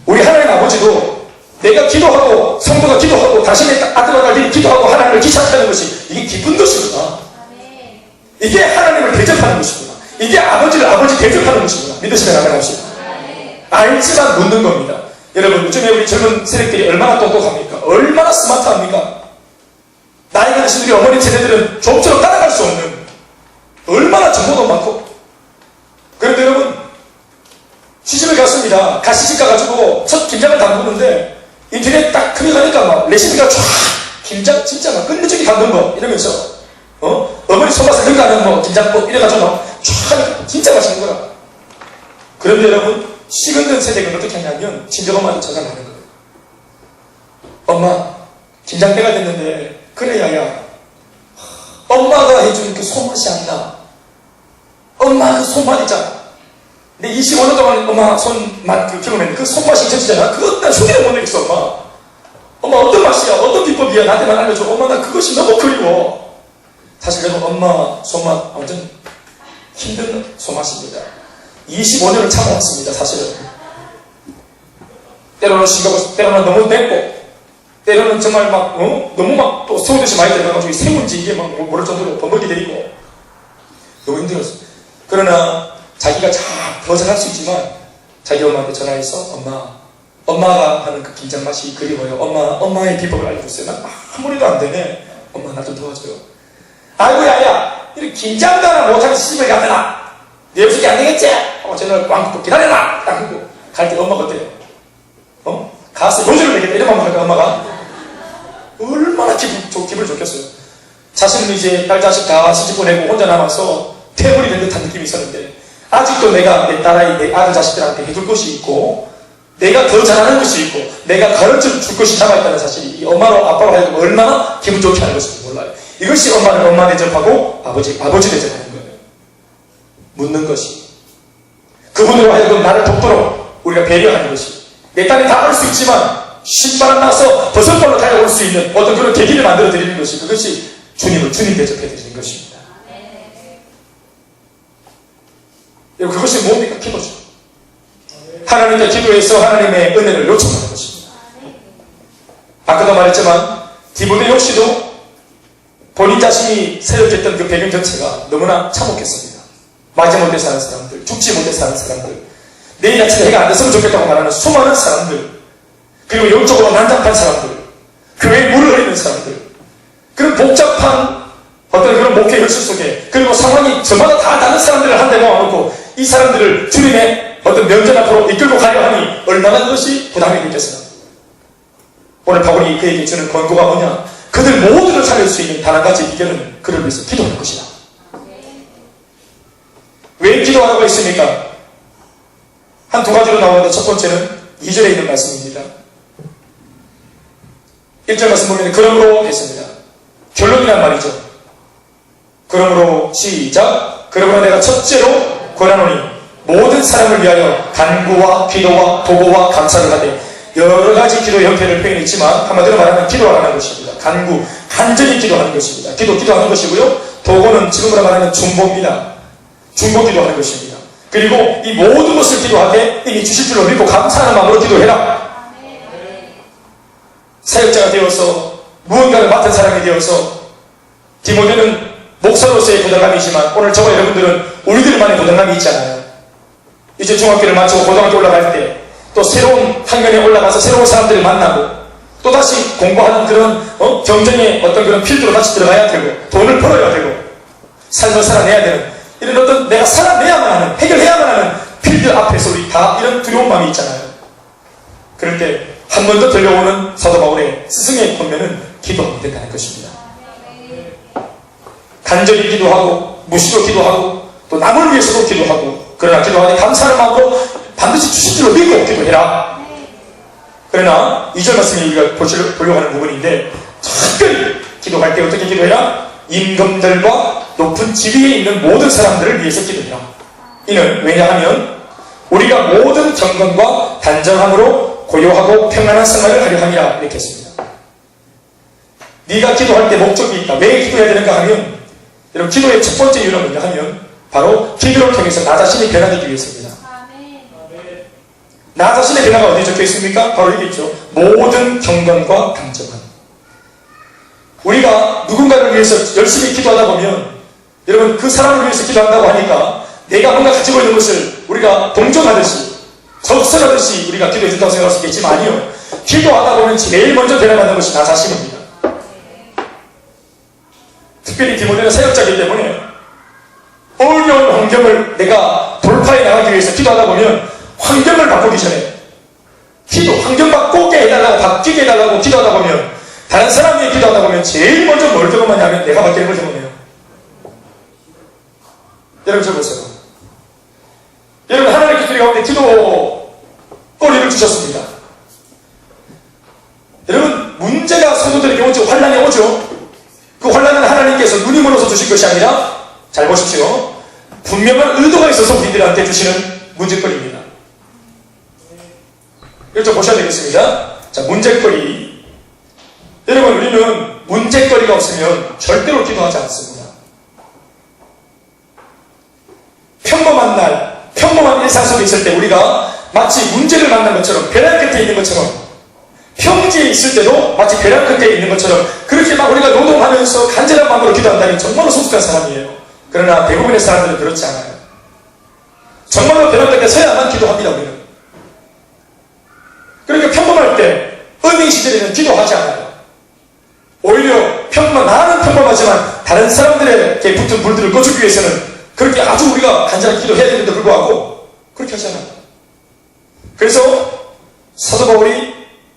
우리 하나님 아버지도 내가 기도하고 성도가 기도하고 당신의 아들과 딸들이 기도하고 하나님을 귀찮다는 것이 이게 기쁜 것이구나. 이게 하나님을 대접하는 것이구나. 이게 아버지를 아버지 대접하는 것이구나. 믿으시면 아멘 합시다. 알지만 묻는 겁니다. 여러분, 요즘에 우리 젊은 세력들이 얼마나 똑똑합니까? 얼마나 스마트합니까? 나이가 드신 우리 어머니 세대들은 좀처럼 따라갈 수 없는 얼마나 정보도 많고. 그런데 여러분, 시집을 갔습니다. 시집 가가지고 첫 김장을 담그는데 인터넷 딱 클릭하니까 막 레시피가 쫙 김장 진짜 막 끝내주기 담근 거 이러면서 어머니 손맛을 능가하는 뭐 김장법 이래가지고 막 쫙 진짜 맛있는 거라. 그런데 여러분, 식은된 세대가 어떻게 하냐면 친정엄마한테 전화를 하는 거예요. 엄마, 김장 때가 됐는데 그래 야야, 엄마가 해준 그 손맛이 안 나. 엄마 그 손맛 있잖아. 내 25년 동안 엄마 손맛 경험했는데 그 손맛이 잊혀지잖아. 그거 난 흉내를 못 내겠어. 엄마 어떤 맛이야, 어떤 비법이야, 나한테만 알려줘. 엄마 나 그것이 너무 그리워. 사실 여러분, 엄마 손맛 완전 힘든 손맛입니다. 25년을 참아왔습니다. 사실은 때로는 싱거고 때로는 너무 맵고 때로는 정말 막 너무 막 또 서울듯이 많이 들어가가지고 새문지 이게 막 모를 정도로 범벅이 되고 너무 힘들었어요. 그러나 자기가 더 잘할 수 있지만 자기 엄마한테 전화해서 엄마가 하는 그 김장 맛이 그리워요. 엄마의 비법을 알려줬어요. 난 아무리도 안 되네. 엄마 나 좀 도와줘요. 아이고 야야, 이렇게 김장도 하나 못하는 시집을 가더라. 내 음식이 안 되겠지? 저녁 꽝 기다려라! 딱 하고 갈 때 엄마가 어때요? 가서 요즘을 내겠다 이런 말 할까 엄마가? 얼마나 기분 좋겠어요. 자신은 이제 딸 자식 다 시집 보내고 혼자 남아서 퇴물이 된 듯한 느낌이 있었는데 아직도 내가 내 딸아이, 내 아들 자식들한테 해줄 것이 있고 내가 더 잘하는 것이 있고 내가 가르쳐 줄 것이 남아있다는 사실이 이 엄마로 아빠로 하여금 얼마나 기분 좋게 하는 것인지 몰라요. 이것이 엄마는 엄마 대접하고 아버지 대접하는 거예요. 묻는 것이. 그분으로 하여금 나를 돕도록 우리가 배려하는 것이. 내 딸이 다 할 수 있지만 신발 나서 버섯발로 달려올 수 있는 어떤 그런 계기를 만들어 드리는 것이 그것이 주님 대접해 드리는 것입니다. 여러분, 그것이 뭡니까? 기도죠. 하나님께 기도해서 하나님의 은혜를 요청하는 것입니다. 아까도 말했지만 디모데 역시도 본인 자신이 세력했던 그 배경 전체가 너무나 참혹했습니다. 맞지 못해 사는 사람들, 죽지 못해 사는 사람들, 내일 아침에 해가 안 됐으면 좋겠다고 말하는 수많은 사람들, 그리고 영적으로 난잡한 사람들, 교회에 물을 흐리는 사람들, 그런 복잡한 어떤 그런 목회 현실 속에, 그리고 상황이 저마다 다 다른 사람들을 한데 모아놓고 이 사람들을 주님의 어떤 면전 앞으로 이끌고 가려 하니 얼마나 그것이 부담이 되겠으나 오늘 바울이 그에게 주는 권고가 뭐냐? 그들 모두를 살릴 수 있는 단 한 가지 비결은 그를 위해서 기도하는 것이다. 왜 기도하라고 했습니까? 한 두 가지로 나오는데 첫 번째는 2절에 있는 말씀입니다. 1절 말씀 보면 그러므로 했습니다. 결론이란 말이죠. 그러므로 시작. 그러므로 내가 첫째로 권하노니 모든 사람을 위하여 간구와 기도와 도고와 감사를 하되 여러 가지 기도의 형태를 표현했지만 한마디로 말하면 기도하는 것입니다. 간구, 간절히 기도하는 것입니다. 기도하는 것이고요. 도고는 지금으로 말하면 중보입니다. 중보 기도하는 것입니다. 그리고 이 모든 것을 기도하되 이미 주실 줄로 믿고 감사하는 마음으로 기도해라. 사역자가 되어서 무언가를 맡은 사람이 되어서 디모데는 목사로서의 부담감이지만 오늘 저와 여러분들은 우리들만의 부담감이 있잖아요. 이제 중학교를 마치고 고등학교 올라갈 때 또 새로운 학년에 올라가서 새로운 사람들을 만나고 또다시 공부하는 그런 경쟁의 어떤 그런 필드로 다시 들어가야 되고 돈을 벌어야 되고 삶을 살아내야 되는 이런 어떤 내가 살아내야만 하는 해결해야만 하는 필드 앞에서 우리 다 이런 두려운 마음이 있잖아요. 그럴 때 한 번 더 들려오는 사도 바울의 스승의 권면은 기도하면 된다는 것입니다. 간절히 기도하고 무시로 기도하고 또 남을 위해서도 기도하고, 그러나 기도하되 감사하는 마음으로 반드시 주실 줄로 믿고 기도해라. 그러나 2절 말씀이 우리가 보려고 하는 부분인데, 특별히 기도할 때 어떻게 기도해라? 임금들과 높은 지위에 있는 모든 사람들을 위해서 기도해라. 이는 왜냐하면 우리가 모든 경건과 단정함으로 고요하고 평안한 생활을 하려 함이라, 이렇게 했습니다. 네가 기도할 때 목적이 있다. 왜 기도해야 되는가 하면, 여러분, 기도의 첫 번째 이유는 뭐냐 하면 바로 기도를 통해서 나 자신이 변화되기 위해서입니다. 나 자신의 변화가 어디에 적혀 있습니까? 바로 여기 있죠. 모든 경건과 단정함. 우리가 누군가를 위해서 열심히 기도하다 보면, 여러분, 그 사람을 위해서 기도한다고 하니까 내가 뭔가 가지고 있는 것을 우리가 동정하듯이, 적설하듯이 우리가 기도해 준다고 생각할 수 있겠지만, 아니요. 기도하다 보면 제일 먼저 변화받는 것이 나 자신입니다. 특별히 디모데는 사역자이기 때문에 어려운 환경을 내가 돌파해 나가기 위해서 기도하다 보면, 환경을 바꾸기 전에 환경 바꾸게 해달라고, 바뀌게 해달라고 기도하다 보면, 다른 사람 위해 기도하다 보면 제일 먼저 뭘 경험하냐면 내가 바뀌는 걸 경험해요. 여러분, 저 보세요. 여러분, 하나님의 기도 가운데 기도 꼬리를 주셨습니다. 여러분, 문제가 성도들에게 오죠. 환난이 오죠. 그 환난은 하나님께서 눈이 멀어서 주신 것이 아니라, 잘 보십시오, 분명한 의도가 있어서 우리들한테 주시는 문제거리입니다. 이걸 좀 보셔야 되겠습니다. 자, 문제거리. 여러분, 우리는 문제거리가 없으면 절대로 기도하지 않습니다. 평범한 날, 평범한 일상 속에 있을 때 우리가 마치 문제를 만난 것처럼, 벼랑 끝에 있는 것처럼, 평지에 있을 때도 마치 벼랑 끝에 있는 것처럼 그렇게 막 우리가 노동하면서 간절한 마음으로 기도한다면 정말로 속속한 사람이에요. 그러나 대부분의 사람들은 그렇지 않아요. 정말로 벼랑 끝에 서야만 기도합니다, 우리는. 그러니까 평범할 때, 은행 시절에는 기도하지 않아요. 오히려 나는 평범하지만 다른 사람들에게 붙은 불들을 꺼주기 위해서는 그렇게 아주 우리가 간절하게 기도해야 되는데 불구하고 그렇게 하지 않아요. 그래서 사도 바울이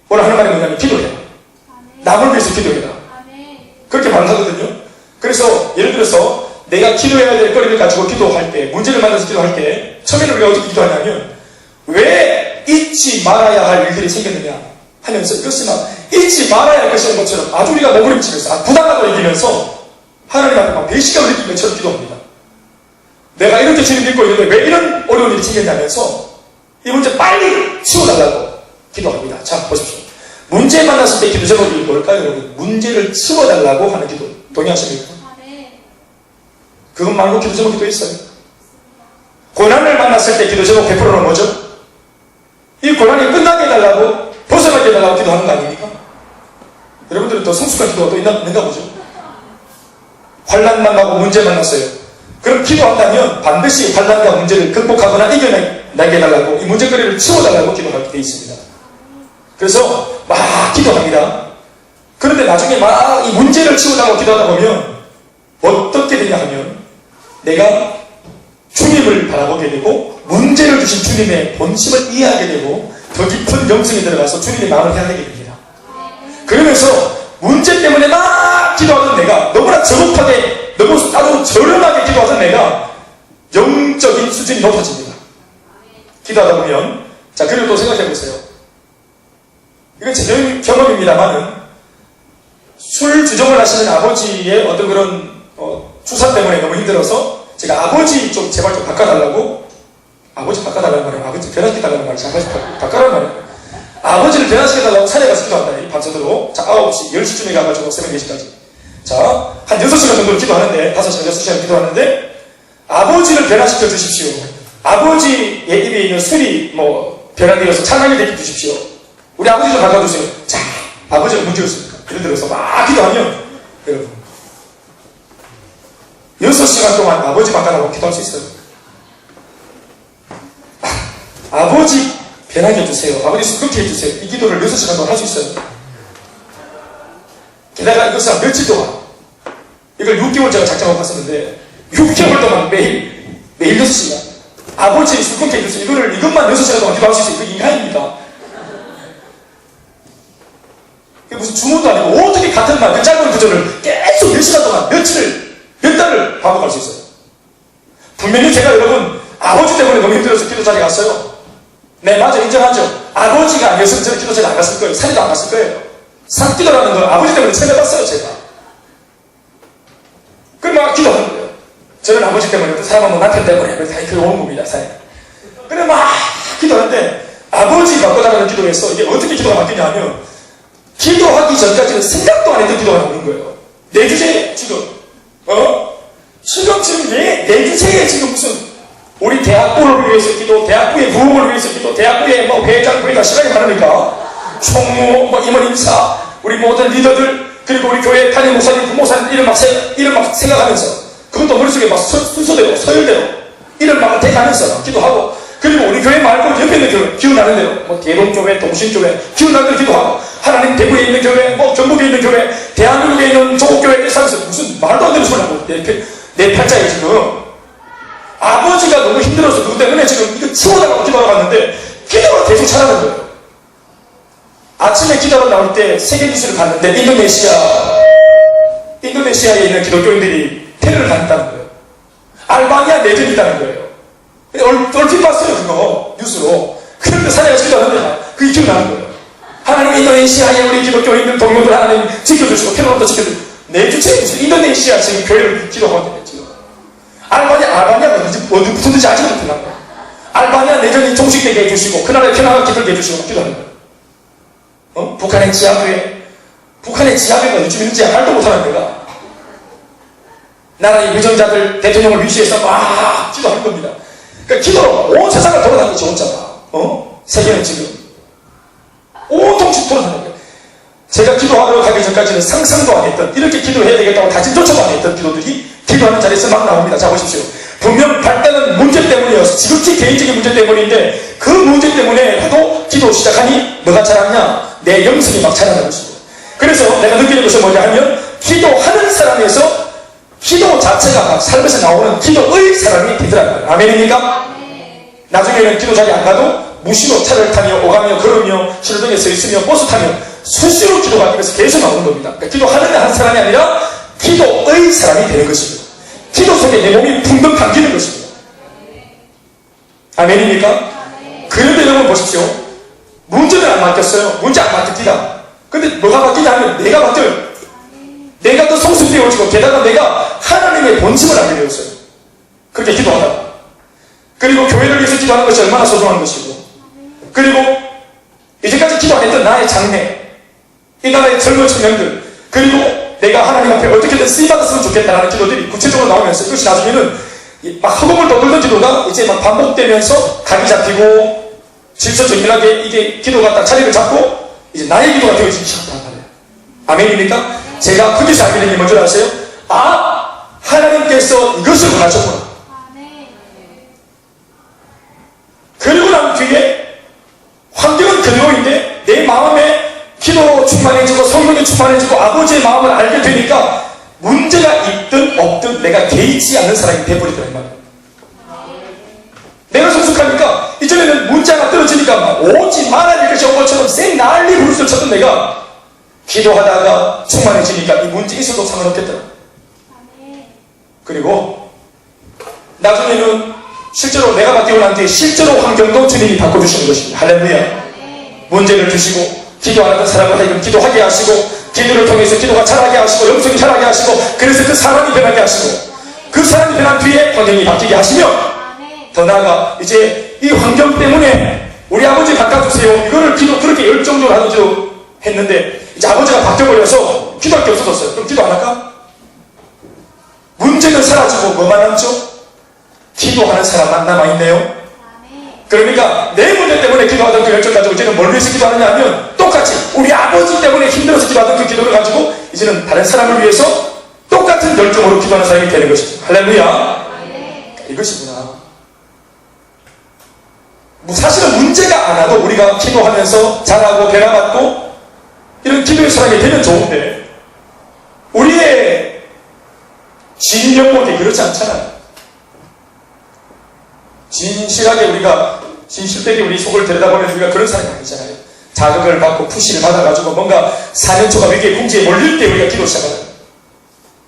뭐라 하는 말이 뭐냐면 기도해라. 남을 위해서 기도해라. 그렇게 말을 하거든요. 그래서 예를 들어서 내가 기도해야 될 거리를 가지고 기도할 때, 문제를 만나서 기도할 때 처음에는 우리가 어떻게 기도하냐면, 왜 잊지 말아야 할 일들이 생겼느냐 하면서 이것은 잊지 말아야 할 것이라는 것처럼 아주 우리가 몸부림치면서 부당하다고 얘기하면서 하나님 앞에 막 배신감을 느끼는 것처럼 기도합니다. 내가 이렇게 주님 믿고 있는데 왜 이런 어려운 일이 생겼냐면서 이 문제 빨리 치워달라고 기도합니다. 자, 보십시오. 문제 만났을 때 기도 제목이 뭘까요, 여러분? 문제를 치워달라고 하는 기도. 동의하십니까? 그것 말고 기도 제목이 또 있어요. 고난을 만났을 때 기도 제목 100%는 뭐죠? 이 고난이 끝나게 해달라고, 벗어나게 해달라고 기도하는 거 아닙니까? 여러분들은 더 성숙한 기도가 또 있는가 보죠? 환난 만나고 문제 만났어요. 그럼 기도한다면 반드시 환난과 문제를 극복하거나 이겨내게 해달라고, 이 문제거리를 치워달라고 기도하게 되어 있습니다. 그래서 막 기도합니다. 그런데 나중에 막 이 문제를 치워달라고 기도하다 보면 어떻게 되냐 하면, 내가 주님을 바라보게 되고 문제를 주신 주님의 본심을 이해하게 되고 더 깊은 영성에 들어가서 주님의 마음을 헤아리게 됩니다. 그러면서 문제 때문에 막 기도하던 내가, 너무나 저급하게, 너무 아주 저렴하게 기도하던 내가 영적인 수준이 높아집니다. 기도하다 보면, 자, 그리고 또 생각해 보세요. 이건 제 경험입니다만은, 술 주정을 하시는 아버지의 어떤 그런 주사 때문에 너무 힘들어서 제가 아버지 좀 제발 좀 바꿔달라고, 아버지 바꿔달라는 말이에요. 아버지 변화시켜달라는 말이에요. 아버지 바꿔라는 말이에요. 아버지를 변화시켜달라고 산에 가서 기도한다. 밤새도록. 자, 9시, 10시쯤에 가가지고 새벽 4시까지. 자, 한 6시간 정도 기도하는데, 5시간, 6시간 기도하는데, 아버지를 변화시켜 주십시오. 아버지의 입에 있는 술이 변화되어서 찬양이 되게 주십시오. 우리 아버지 좀 바꿔주세요. 자, 아버지가 문제였습니까? 예를 들어서 막 기도하면, 여러분, 6시간 동안 아버지 바꿔달라고 기도할 수 있어요. 아버지 변하게 해주세요. 아버지 수극게 해주세요. 이 기도를 6시간 동안 할 수 있어요. 게다가 이것은 한 며칠 동안, 이걸 6개월 제가 작정하고 갔었는데 6개월 동안 매일 6시간 아버지 수극게 해주세요. 이것만 6시간 동안 기도할 수 있어요. 이거 인간입니다. 무슨 주문도 아니고 어떻게 같은 말, 그 짧은 구절을 계속 몇 시간 동안, 며칠을, 몇 달을 반복할 수 있어요? 분명히 제가 여러분, 아버지 때문에 너무 힘들어서 기도 자리에 갔어요. 네, 맞아, 인정하죠. 아버지가 아니었으면 저는 기도 자리에 안 갔을 거예요. 산에도 안 갔을 거예요. 산기도라는 걸 아버지 때문에 처음 해봤어요, 제가. 그럼 막 기도하는 거예요. 저는 아버지 때문에, 사람은 남편 때문에, 다 그렇게 오는 겁니다, 산에. 그래, 막 기도하는데, 아버지 바꿔달라는 기도에서 이게 어떻게 기도가 바뀌냐 하면, 기도하기 전까지는 생각도 안 했던 기도가 나오는 거예요. 내 주제에, 지금. 지금 내 주제에 지금 무슨, 우리 대학부를 위해서 기도, 대학부의 부흥을 위해서 기도, 대학부의 뭐 회장, 부회가 시간이 많으니까, 총무, 뭐 임원임사, 우리 모든 리더들, 그리고 우리 교회 담임 목사님, 부목사님, 이름 막 생각하면서, 그것도 머릿속에 막 순서대로, 서열대로, 이름 막 대가면서 기도하고, 그리고 우리 교회 말고 옆에 있는 교회, 기운나는 대로, 뭐 대동교회, 동신교회, 기운나는 대로 기도하고, 하나님 대구에 있는 교회, 뭐 전북에 있는 교회, 대한민국에 있는 조국교회, 사면서 무슨 말도 안 되는 소리 하고, 내 팔자에 지금, 아버지가 너무 힘들어서 그것 때문에 지금 이거 치워달라고 기도하러 갔는데, 기도가 계속 차라는 거예요. 아침에 기도하러 나올 때 세계 뉴스를 봤는데, 인도네시아에 있는 기독교인들이 테러를 당했다는 거예요. 알바니아 내전이 있다는 거예요. 얼핏 봤어요, 그거, 뉴스로. 그런데 사내가 기도하는데, 그게 기억나는 거예요. 하나님 인도네시아에 우리 기독교인들, 동료들 하나님 지켜주시고, 테러로부터 지켜주시고, 내 주체에 무슨 인도네시아 지금 교회를 기도하거든요, 지금. 알바니아가 무슨 뜻인지 아직 못하는 거예요. 알바니아 내전이 종식되게 해주시고, 그 나라에 평화가 깃들게 해주시고, 기도하는 거예요. 북한의 지하교회가 요즘 있는지 알도 못하는 데가. 나라의 무정자들, 대통령을 위시해서 막 기도하는 겁니다. 그러니까 기도로 온 세상을 돌아다니지 혼자가. 세계는 지금 온통씩 돌아다니는 거예요. 제가 기도하러 가기 전까지는 상상도 안 했던, 이렇게 기도해야 되겠다고 다짐조차도 안 했던 기도들이 기도하는 자리에서 막 나옵니다. 자, 보십시오. 분명 발단은 문제 때문이어서, 지극히 개인적인 문제 때문인데, 그 문제 때문에 해도 기도 시작하니 뭐가 자랐냐? 내 영성이 막 자라나고 있습니다. 그래서 내가 느끼는 것은 뭐냐 하면, 기도하는 사람에서 기도 자체가 삶에서 나오는 기도의 사람이 되더라고요. 아멘입니까? 나중에는 기도 자리에 안 가도 무시로 차를 타며 오가며 걸으며 신호등에 서 있으며 버스 타며 수시로 기도가 입에서 계속 나오는 겁니다. 그러니까 기도하는 한 사람이 아니라 기도의 사람이 되는 것입니다. 기도 속에 내 몸이 붕덩 감기는 것입니다. 아멘입니까? 그런데 여러분 보십시오. 문제는 안 바뀌었어요. 문제 안 바뀝니다. 근데 뭐가 바뀌냐 하면 내가 바뀌어요. 내가 더 성숙되어지고, 게다가 내가 하나님의 본심을 알게 되었어요. 그렇게 기도하다가. 그리고 교회를 위해서 기도하는 것이 얼마나 소중한 것이고, 그리고 이제까지 기도 안 했던 나의 장래, 이 나라의 젊은 청년들, 그리고 내가 하나님 앞에 어떻게든 쓰임받았으면 좋겠다라는 기도들이 구체적으로 나오면서, 이것이 나중에는 막 허공을 떠들던 기도가 이제 막 반복되면서 각이 잡히고, 질서정연하게 이게 기도가 딱 자리를 잡고, 이제 나의 기도가 되어지기 시작한단 말이에요. 아멘입니까? 제가 거기서 알게 된 게 뭔지 아세요? 하나님께서 이것을 원하셨구나. 그리고 난 뒤에 환경은 그대로인데 내 마음에 기도로 충만해지고 성령에 충만해지고 아버지의 마음을 알게 되니까 문제가 있든 없든 내가 개의치 않는 사람이 되어버리더란 말이에요. 내가 성숙하니까 이전에는 문제가 떨어지니까 막 오지 말아야 것이 온 것처럼 쌩 난리 부르스를 쳤던 내가 기도하다가 충만해지니까 이 문제 있어도 상관없겠더라. 그리고 나중에는 실제로 내가 바뀌고 난 뒤에 실제로 환경도 주님이 바꿔주시는 것입니다. 할렐루야. 문제를 주시고 기도하는 사람을 하여금 기도하게 하시고 기도를 통해서 기도가 자라게 하시고 영성이 자라게 하시고 그래서 그 사람이 변하게 하시고 그 사람이 변한 뒤에 환경이 바뀌게 하시며 더 나아가 이제 이 환경 때문에 우리 아버지 바꿔주세요. 이거를 기도 그렇게 열정적으로 하는지도 했는데 이제 아버지가 바뀌어버려서 기도할 게 없어졌어요. 그럼 기도 안 할까? 문제는 사라지고 뭐만 남죠? 기도하는 사람만 남아있네요. 그러니까 내 문제 때문에 기도하던 그 열정 가지고 이제는 뭘 위해서 기도하느냐 하면 똑같이 우리 아버지 때문에 힘들어서 기도하던 그 기도를 가지고 이제는 다른 사람을 위해서 똑같은 열정으로 기도하는 사람이 되는 것입니다. 할렐루야. 이것이구나. 뭐 사실은 문제가 안 와도 우리가 기도하면서 자라고 변화받고 이런 기도의 사람이 되면 좋은데 우리의 진명목이 그렇지 않잖아요. 진실하게 우리가 진실되게 우리 속을 들여다보면 우리가 그런 사람이 아니잖아요. 자극을 받고 푸시를 받아가지고 뭔가 4년 초가 위기의 궁지에 몰릴 때 우리가 기도 시작하는 거예요.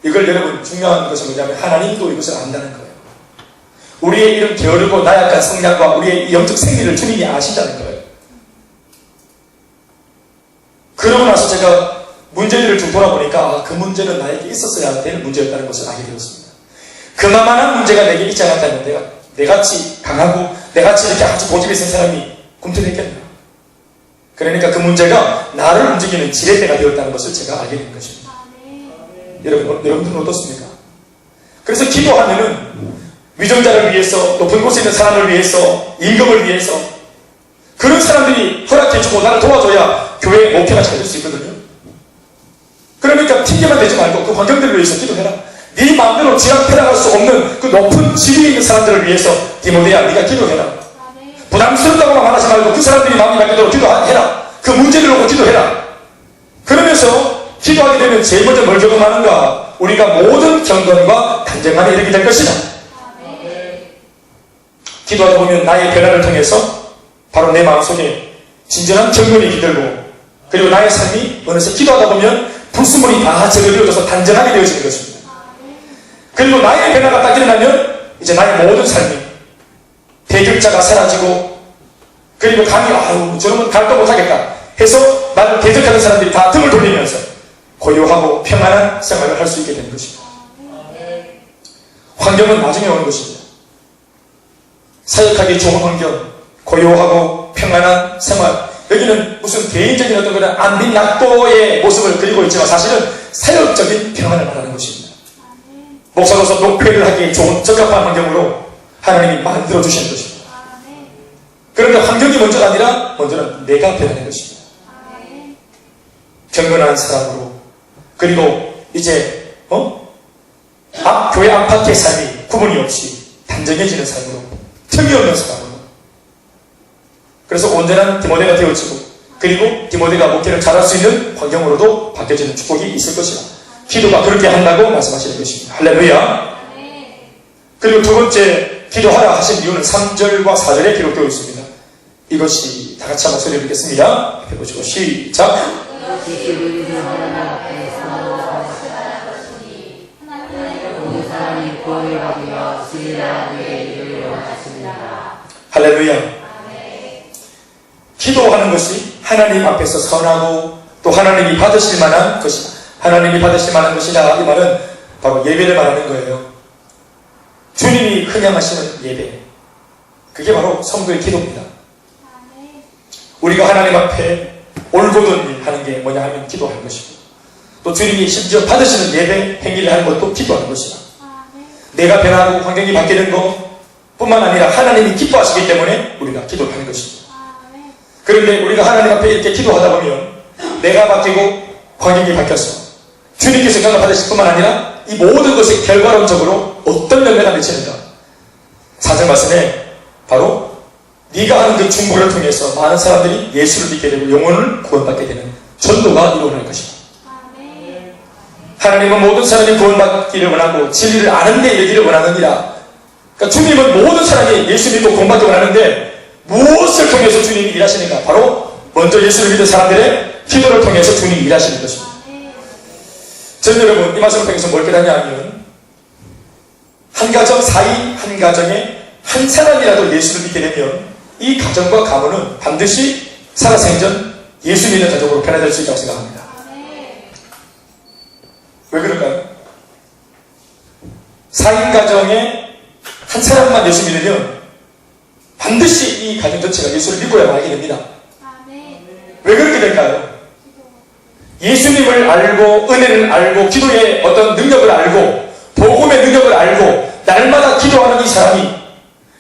이걸 여러분 중요한 것은 뭐냐면 하나님도 이것을 안다는 거예요. 우리의 이런 게으르고 나약한 성량과 우리의 영적 생리를 주님이 아신다는 거예요. 그러고 나서 제가 문제들을 좀 돌아보니까 그 문제는 나에게 있었어야 되는 문제였다는 것을 알게 되었습니다. 그만한 문제가 내게 있지 않았다면 내같이 강하고 내같이 이렇게 아주 고집이 센 사람이 굶주렸겠나. 그러니까 그 문제가 나를 움직이는 지렛대가 되었다는 것을 제가 알게 된 것입니다. 여러분들은 어떻습니까? 그래서 기도하면은 위정자를 위해서, 높은 곳에 있는 사람을 위해서, 임금을 위해서 그런 사람들이 허락해주고 나를 도와줘야 교회의 목표가 잘 될 수 있거든요. 그러니까 핑계만 대지 말고 그 환경들을 위해서 기도해라. 네 마음대로 지락해나갈 수 없는 그 높은 지위에 있는 사람들을 위해서 디모데야 네가 기도해라. 부담스럽다고만 말하지 말고 그 사람들이 마음이 바뀌도록 기도해라. 그 문제를 놓고 기도해라. 그러면서 기도하게 되면 제일 먼저 뭘 경험하는가? 우리가 모든 경건과 단정함에 이르게 될 것이다. 기도하다 보면 나의 변화를 통해서 바로 내 마음속에 진정한 경건이 기들고 그리고 나의 삶이 어느새 기도하다 보면 불순물이 다 제거되어져서 단정하게 되어지는 것입니다. 그리고 나의 변화가 딱 일어나면 이제 나의 모든 삶이 대적자가 사라지고 그리고 감히 저놈은 갈도 못하겠다 해서 나를 대적하는 사람들이 다 등을 돌리면서 고요하고 평안한 생활을 할 수 있게 되는 것입니다. 환경은 나중에 오는 것입니다. 사역하기 좋은 환경, 고요하고 평안한 생활. 여기는 무슨 개인적인 어떤 그런 안빈낙도의 모습을 그리고 있지만 사실은 사역적인 평안을 말하는 것입니다. 목사로서 녹회를 하기에 좋은 적합한 환경으로 하나님이 만들어주시는 것입니다. 그런데 환경이 먼저가 아니라 먼저는 내가 변하는 것입니다. 경건한 사람으로 그리고 이제 교회 안팎의 삶이 구분이 없이 단정해지는 삶으로 틈이 없는 사람으로 그래서 온전한 디모데가 되어지고 그리고 디모데가 목회를 잘할 수 있는 환경으로도 바뀌어지는 축복이 있을 것이다. 기도가 그렇게 한다고 말씀하시는 것입니다. 할렐루야. 그리고 두 번째 기도하라 하신 이유는 3절과 4절에 기록되어 있습니다. 이것이 다 같이 한번 소리 듣겠습니다. 해보시고 시작. 할렐루야. 기도하는 것이 하나님 앞에서 선하고 또 하나님이 받으실 만한 것이다. 하나님이 받으실 만한 것이다. 이 말은 바로 예배를 말하는 거예요. 주님이 그냥 하시는 예배. 그게 바로 성도의 기도입니다. 우리가 하나님 앞에 올곧은 일 하는 게 뭐냐 하면 기도하는 것이고 또 주님이 심지어 받으시는 예배 행위를 하는 것도 기도하는 것이다. 내가 변하고 환경이 바뀌는 것 뿐만 아니라 하나님이 기뻐하시기 때문에 우리가 기도를 하는 것입니다. 그런데 우리가 하나님 앞에 이렇게 기도하다 보면 내가 바뀌고 환경이 바뀌었어. 주님께서 영광을 받으실 뿐만 아니라 이 모든 것이 결과론적으로 어떤 열매가 맺히는가. 4절 말씀에 바로 네가 하는 그 중보를 통해서 많은 사람들이 예수를 믿게 되고 영혼을 구원받게 되는 전도가 이루어질 것이다. 하나님은 모든 사람이 구원받기를 원하고 진리를 아는 데 이르기를 원하느니라. 그러니까 주님은 모든 사람이 예수 믿고 구원받기 원하는데 무엇을 통해서 주님이 일하시는가? 바로 먼저 예수를 믿은 사람들의 기도를 통해서 주님이 일하시는 것입니다. 저는 여러분 이 말씀을 통해서 뭘 깨닫냐 하면 한 가정 사이 한 가정에 한 사람이라도 예수를 믿게 되면 이 가정과 가문은 반드시 살아생전 예수 믿는 가정으로 변화될 수 있다고 생각합니다. 왜 그럴까요? 4인 가정에 한 사람만 예수 믿으면 반드시 이 가정 전체가 예수를 믿고야 말게 됩니다. 왜 그렇게 될까요? 예수님을 알고 은혜를 알고 기도의 어떤 능력을 알고 복음의 능력을 알고 날마다 기도하는 이 사람이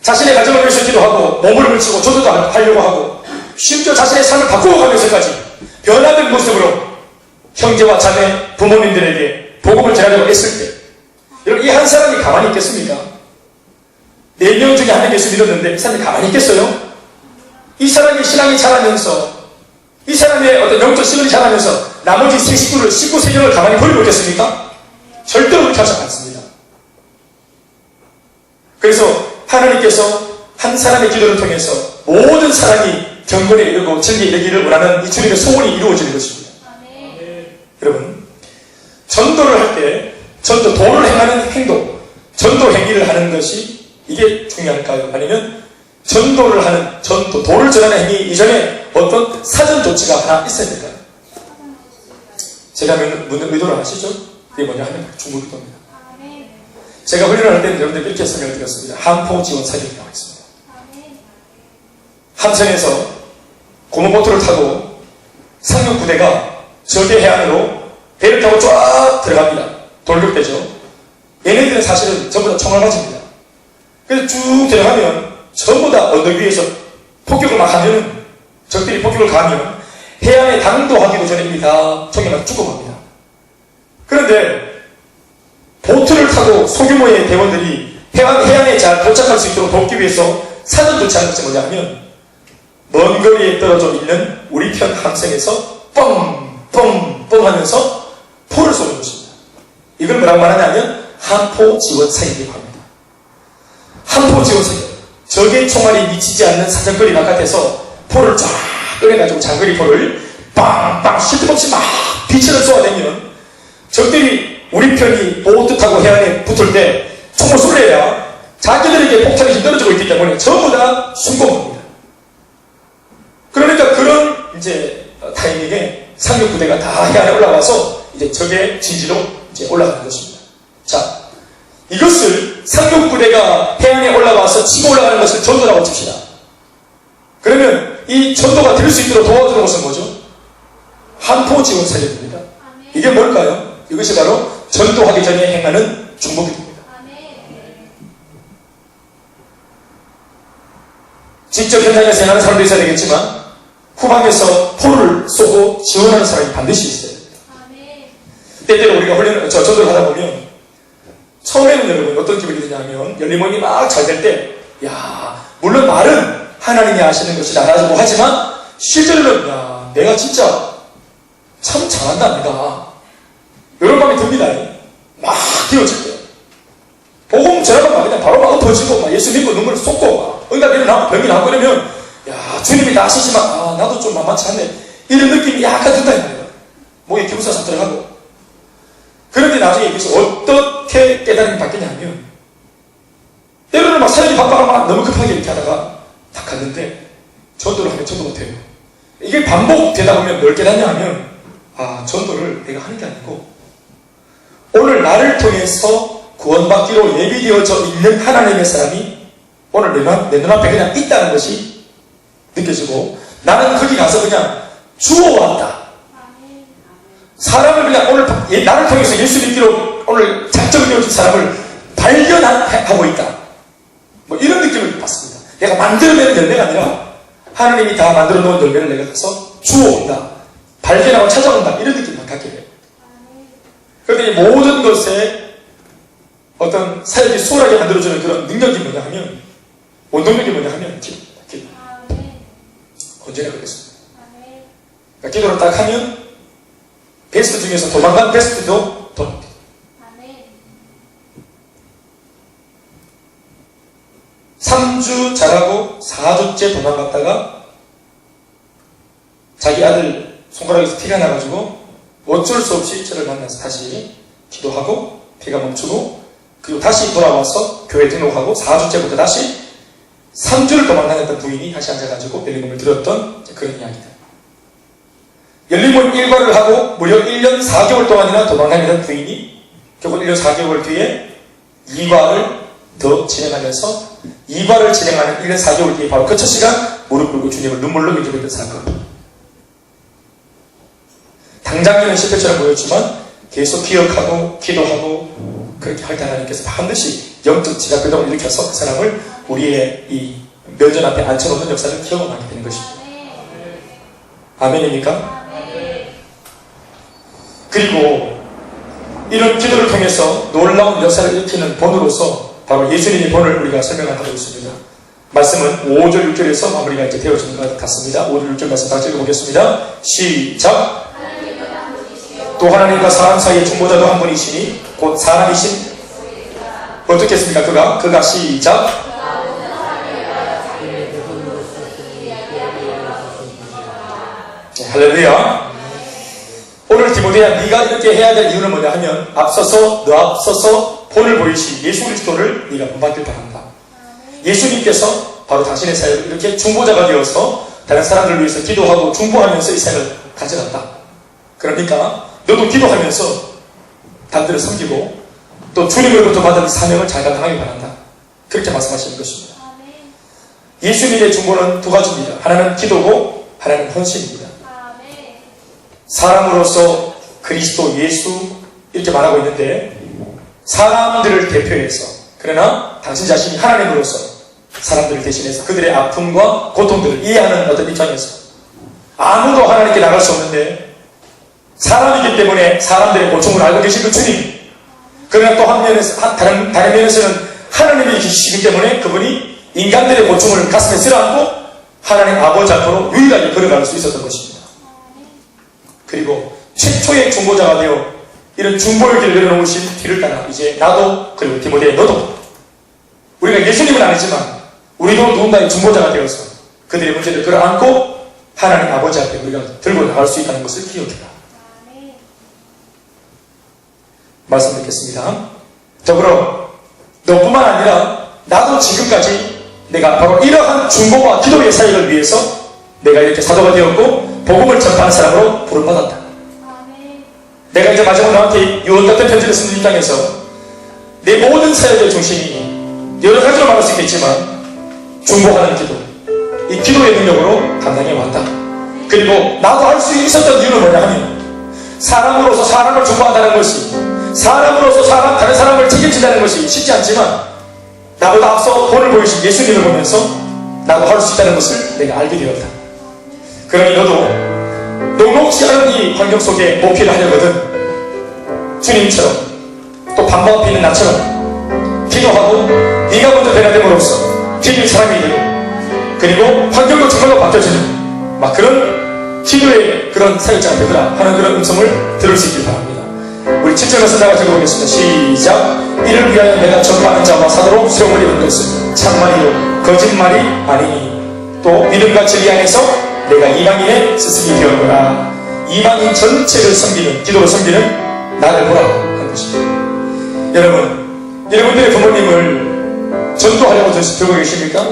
자신의 가정을 위해서 기도하고 몸을 물치고 조도도 하려고 하고 심지어 자신의 삶을 바꾸어가면서까지 변화된 모습으로 형제와 자매, 부모님들에게 복음을 전하려고 했을 때 여러분 이 한 사람이 가만히 있겠습니까? 4명 중에 1명 예수 믿었는데 이 사람이 가만히 있겠어요? 이 사람이 신앙이 자라면서 이 사람의 어떤 영적 시간이 자라면서 나머지 세 식구를 19세경을 가만히 버리고 있겠습니까? 절대로 그렇게 하지 않습니다. 그래서 하나님께서 한 사람의 기도를 통해서 모든 사람이 경건에 이르고 진리에 이르기를 원하는 이 주님의 소원이 이루어지는 것입니다. 여러분, 전도를 할 때 도를 행하는 행동, 전도 행위를 하는 것이 이게 중요할까요? 아니면 전도를 하는 도를 전하는 행위 이전에 어떤 사전 조치가 하나 있어야 될까요? 제가 묻는 의도를 아시죠? 그게 뭐냐 하면 중국 기도입니다. 제가 훈련을 할 때는 여러분들 이렇게 설명을 드렸습니다. 함포 지원 사격이 나와 있습니다. 함선에서 고무보트를 타고 상륙부대가 적의 해안으로 배를 타고 쫙 들어갑니다. 돌격대죠. 얘네들은 사실은 전부 다 총알 맞습니다. 그래서 쭉 들어가면 전부 다 언덕 위에서 폭격을 막 하면은, 적들이 폭격을 가하면 해안에 당도하기도 전에 이미 다 총에 맞 죽어갑니다. 그런데 보트를 타고 소규모의 대원들이 해안에 잘 도착할 수 있도록 돕기 위해서 사전 조치하는 것이 뭐냐 하면, 먼 거리에 떨어져 있는 우리 편 함선에서 뻥뻥뻥 하면서 포를 쏘는 것입니다. 이걸 뭐라고 말하냐면 함포 지원 사격이라고 합니다. 함포 지원 사격. 적의 총알이 미치지 않는 사정거리 바깥에서 포를 쫙 꺼내가지고 장거리 포를 빵빵 쉴 틈 없이 막 비치를 쏘아대면 적들이 우리 편이 보트 타고 해안에 붙을 때 총을 쏠려야 자기들에게 폭탄이 떨어지고 있기 때문에 전부 다 순공합니다. 그러니까 그런 이제 타이밍에 상륙부대가 다 해안에 올라와서 이제 적의 진지로 이제 올라가는 것입니다. 자, 이것을 상륙부대가 해안에 올라와서 치고 올라가는 것을 전도라고 칩시다. 그러면 이 전도가 될 수 있도록 도와주는 것은 뭐죠? 함포 지원 사격입니다. 이게 뭘까요? 이것이 바로 전도하기 전에 행하는 중보기도입니다. 직접 현장에서 행하는 사람도 있어야 되겠지만 후방에서 포를 쏘고 지원하는 사람이 반드시 있어야 됩니다. 때때로 우리가 전도를 하다 보면 처음에는 여러분 어떤 기분이 드냐면 열리모임이 막 잘 될 때, 야, 물론 말은 하나님이 하시는 것이 나라고 하지만 실제로는 야, 내가 진짜 참 잘한다 내가, 이런 마음이 듭니다. 막 기어질 때 복음 전하면 그냥 바로 막 엎어지고 막 예수 믿고 눈물을 쏟고 막 응답 일어나고 병이 나고 그러면, 야, 주님이 다 하시지만 아, 나도 좀 만만치 않네, 이런 느낌이 약간 든다 이거예요. 목에 기부사 싹 들어가고. 그런데 나중에 이것이 어떻게 깨달음이 바뀌냐면, 때로는 막 사역이 바빠가 막 너무 급하게 이렇게 하다가 딱 갔는데 전도를 하면 전도 못해요. 이게 반복되다 보면 뭘 깨닫냐 하면, 아, 전도를 내가 하는 게 아니고 오늘 나를 통해서 구원받기로 예비되어져 있는 하나님의 사람이 오늘 내 눈앞에 그냥 있다는 것이 느껴지고, 나는 거기 가서 그냥 주워왔다. 사람을 그냥 오늘 나를 통해서 예수 믿기로 오늘 작정되어진 사람을 발견하고 있다. 뭐 이런 느낌을 받습니다. 내가 만들어내는 열매가 아니라 하나님이 다 만들어 놓은 열매를 내가 가서 주워온다, 발견하고 찾아온다, 이런 느낌을 갖게 돼요. 그런데 이 모든 것에 어떤 사역이 수월하게 만들어주는 그런 능력이 뭐냐 하면, 원동력이 뭐냐 하면 기도입니다. 기도. 언제나 그렇습니다. 그러니까 기도를 딱 하면 베스트 중에서 도망간 베스트도 돌아옵니다. 3주 잘하고 4주째 도망갔다가 자기 아들 손가락에서 피가 나가지고 어쩔 수 없이 저를 만나서 다시 기도하고 피가 멈추고, 그리고 다시 돌아와서 교회 등록하고 4주째부터 다시 3주를 도망다녔던 부인이 다시 앉아가지고 열린모임을 들었던 그런 이야기들. 열린모임 1과를 하고 무려 1년 4개월 동안이나 도망다니던 부인이 결국 1년 4개월 뒤에 2과를 더 진행하면서 2과를 진행하는 1년 4개월 뒤에 바로 그 첫 시간 무릎 꿇고 주님을 눈물로 믿어보던 사건. 당장에는 실패처럼 보였지만 계속 기억하고 기도하고 그렇게 할 때 하나님께서 반드시 영적 지각변동을 일으켜서 그 사람을 우리의 이 면전 앞에 앉혀놓는 역사를 경험하게 되는 것입니다. 아멘입니까? 그리고 이런 기도를 통해서 놀라운 역사를 일으키는 본으로서 바로 예수님의 본을 우리가 설명하고 있습니다. 말씀은 5절 6절에서 마무리가 이제 되어지는 것 같습니다. 5절 6절 말씀 다 읽어보겠습니다. 시작. 또 하나님과 사람 사이의 중보자도 한 분이시니 곧 사람이신, 어떻게 했습니까? 그가 시작. 할렐루야. 오늘 디모데야, 네가 이렇게 해야 될 이유는 뭐냐 하면 앞서서 본을 보이신 예수 그리스도를 네가 본받길 바란다. 예수님께서 바로 당신의 사역을 이렇게 중보자가 되어서 다른 사람들을 위해서 기도하고 중보하면서 이 사역을 가져갔다. 그러니까 너도 기도하면서 남들을 섬기고 또 주님으로부터 받은 사명을 잘 감당하기 바란다. 그렇게 말씀하시는 것입니다. 예수님의 중보는 두 가지입니다. 하나는 기도고 하나는 헌신입니다. 사람으로서 그리스도 예수 이렇게 말하고 있는데 사람들을 대표해서, 그러나 당신 자신이 하나님으로서 사람들을 대신해서 그들의 아픔과 고통들을 이해하는 어떤 입장에서 아무도 하나님께 나갈 수 없는데 사람이기 때문에 사람들의 고통을 알고 계신 그 주님, 그러나 또 다른 면에서는 하나님이 계시기 때문에 그분이 인간들의 고통을 가슴에 쓸어안고 하나님 아버지 앞으로 유일하게 걸어갈 수 있었던 것입니다. 그리고 최초의 중보자가 되어 이런 중보의 길을 내려놓으신 뒤를 따라 이제 나도, 그리고 디모데 너도, 우리가 예수님은 아니지만 우리도 누군가의 중보자가 되어서 그들의 문제를 끌어안고 하나님 아버지 앞에 우리가 들고 나갈 수 있다는 것을 기억해라. 말씀 듣겠습니다. 더불어 너뿐만 아니라 나도 지금까지 내가 바로 이러한 중보와 기도의 사역을 위해서 내가 이렇게 사도가 되었고 복음을 전파하는 사람으로 부름받았다. 내가 이제 마지막으로 너한테 유언 같은 편지를 쓰는 입장에서 내 모든 사역의 중심이 여러 가지로 말할 수 있겠지만 중보하는 기도, 이 기도의 능력으로 감당해 왔다. 그리고 나도 할 수 있었던 이유는 뭐냐 하면 사람으로서 사람을 중보한다는 것이, 사람으로서 다른 사람을 책임진다는 것이 쉽지 않지만 나보다 앞서 본을 보이신 예수님을 보면서 나도 할 수 있다는 것을 내가 알게 되었다. 그러니 너도 녹록지 않은 이 환경 속에 목회를 하려거든 주님처럼 또 방법 앞에 있는 나처럼 기도하고 네가 먼저 변화됨으로써 기도의 사람이 되고 그리고 환경도 정말로 바뀌어지는 막 그런 기도의 그런 사역자가 되더라 하는 그런 음성을 들을 수 있길 바랍니다. 우리 7절을 쓰다가 적어보겠습니다. 시작. 이를 위하여 내가 전파하는 자와 사도로 수용을 입은 것은 참말이요 거짓말이 아니니 또 믿음과 진리 안에서 내가 이방인의 스승이 되었노라. 이방인 전체를 섬기는, 기도로 섬기는 나를 보라 하는 것입니다. 여러분들의 부모님을 전도하려고 들고 계십니까?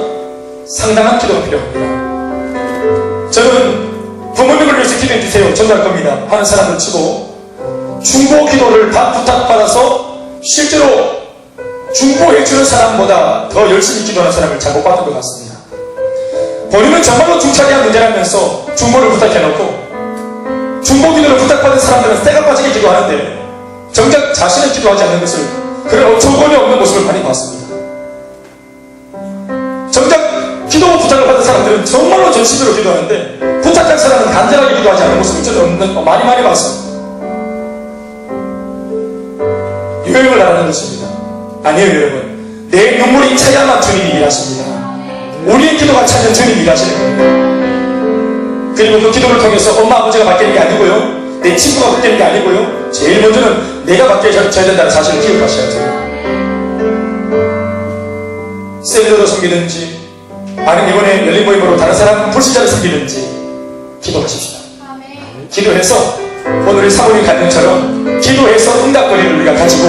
상당한 기도가 필요합니다. 저는 부모님을 위해서 기도해 주세요, 전도할 겁니다 하는 사람을 치고 중보 기도를 다 부탁받아서 실제로 중보해주는 사람보다 더 열심히 기도하는 사람을 잘 못 봤던 것 같습니다. 본인은 정말로 중차대한 문제라면서 중보를 부탁해놓고 중보 기도를 부탁받은 사람들은 때가 빠지게 기도하는데 정작 자신은 기도하지 않는 것을, 그런 어처구니 없는 모습을 많이 봤습니다. 정작 기도 부탁을 받은 사람들은 정말로 전심으로 기도하는데 부탁한 사람은 간절하게 기도하지 않는 모습을 저는 많이 봤습니다. 요행을 하라는 것입니다. 아니에요, 여러분. 내 눈물이 차야만 주님이 일하십니다. 우리의 기도가 차면 주님이 일하시는 거예요. 그리고 그 기도를 통해서 엄마 아버지가 바뀌는 게 아니고요, 내 친구가 바뀌는 게 아니고요, 제일 먼저는 내가 바뀌어져야 된다는 사실을 기억하셔야 돼요. 셀러로 섬기든지 아니면 이번에 열린 모임으로 다른 사람 불신자를 섬기든지 기도하십시다. 기도해서 오늘의 사모님 간증처럼 기도해서 응답거리를 우리가 가지고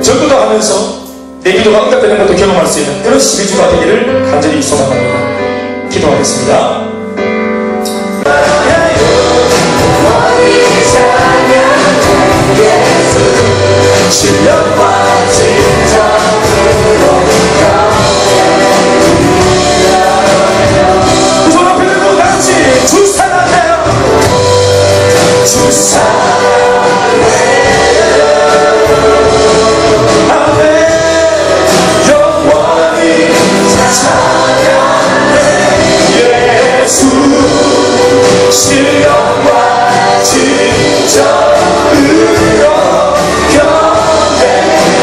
전도도 하면서 내 기도가 응답되는 것도 경험할 수 있는 그런 12주가 되기를 간절히 소망합니다. 기도하겠습니다. 손 앞에 들고 같이 주 사랑해요, 주 사랑해요. 신령과 진정으로 변해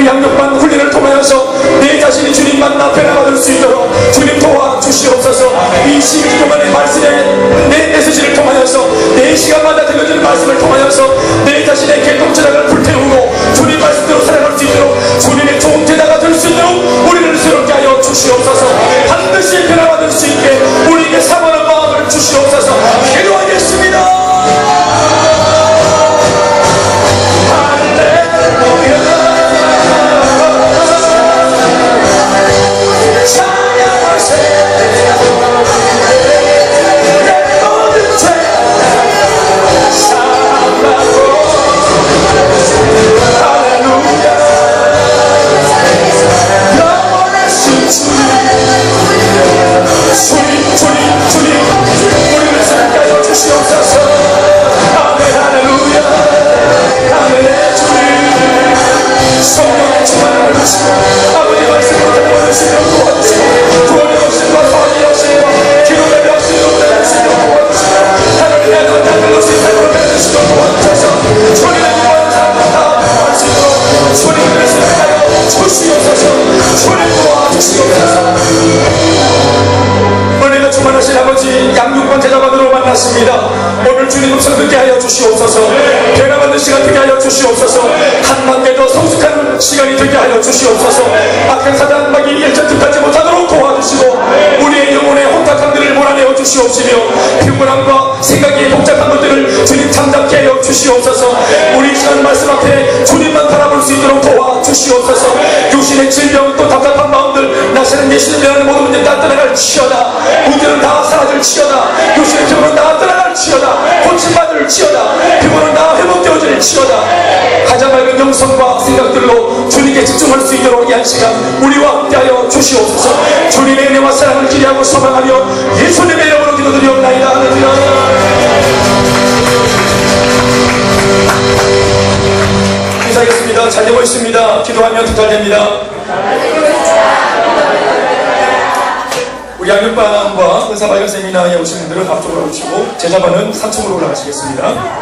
우리 양육반 훈련을 통하여서 내 자신이 주님만 변화받을 수 있도록 주님 도와주시옵소서. 이 시기 동안의 말씀에 내 메시지를 통하여서 내 시간마다 들려주는 말씀을 통하여서 내 자신의 개똥자락을 불태우고 주님 말씀대로 살아갈 수 있도록 주님의 좋은 제자가 될 수 있도록 우리를 새롭게 하여 주시옵소서. 반드시 변화받을 수 있게 우리에게 사모하는 마음을 주시옵소서. 기도하겠습니다. 은혜가 충만하신 아버지, 양육반 제자반으로 만났습니다. 오늘 주님 음성 듣게 하여 주시옵소서. 변화받는 시간 되게 하여 주시옵소서. 한 단계 더 성숙한 시간이 되게 하여 주시옵소서. 악한 사단 막이 일전 뜻하지 못하도록 도와주시고 우리의 영혼의 혼탁함들을 몰아내어 주시옵시며 피곤함과 생각이 복잡한 것들을 주님 잠잠케 하여 주시옵소서. 우리 시간 말씀 앞에 주님만 바라볼 수 있도록 도와주시옵소서. 육신의 질병 또 답답한 마음들 나시는 예수님이라는 모든 문제 다 떠나갈 치여다. 문제는 다 사라질 치여다. 육신의 병은 다 떠나갈 치여다. 고침받을 치여다. 피부는 다 회복되어질 치여다. 가장 맑은 영성과 생각들로 주님께 집중할 수 있도록 이 한 시간 우리와 함께하여 주시옵소서. 주님의 은혜와 사랑을 기대하고 소망하며 예수님의 이름으로 기도드리옵나이다. 할렐루야. 인사하겠습니다. 잘 되고 있습니다. 기도하면 득달됩니다. 우리 양육반과 은사발견 세미나에 오신 분들은 앞쪽으로 오시고 제자반은 3층으로 올라가시겠습니다.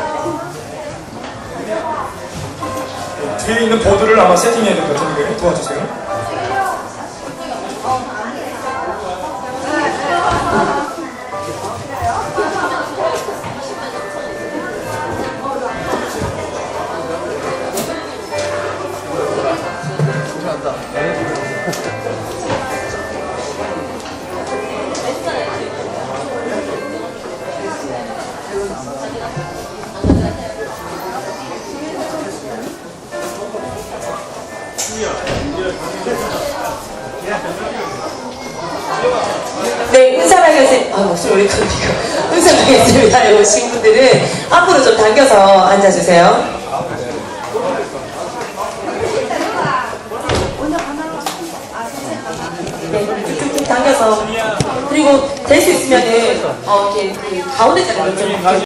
뒤에 있는 보드를 아마 세팅해야 될 것 같은데 도와주세요. 네, 은사발견 목소리 은사발견 세미나에 오신 분들은 앞으로 좀 당겨서 앉아주세요. 네, 쭉쭉 당겨서. 그리고 될 수 있으면은 이렇게 그 가운데 자리로 좀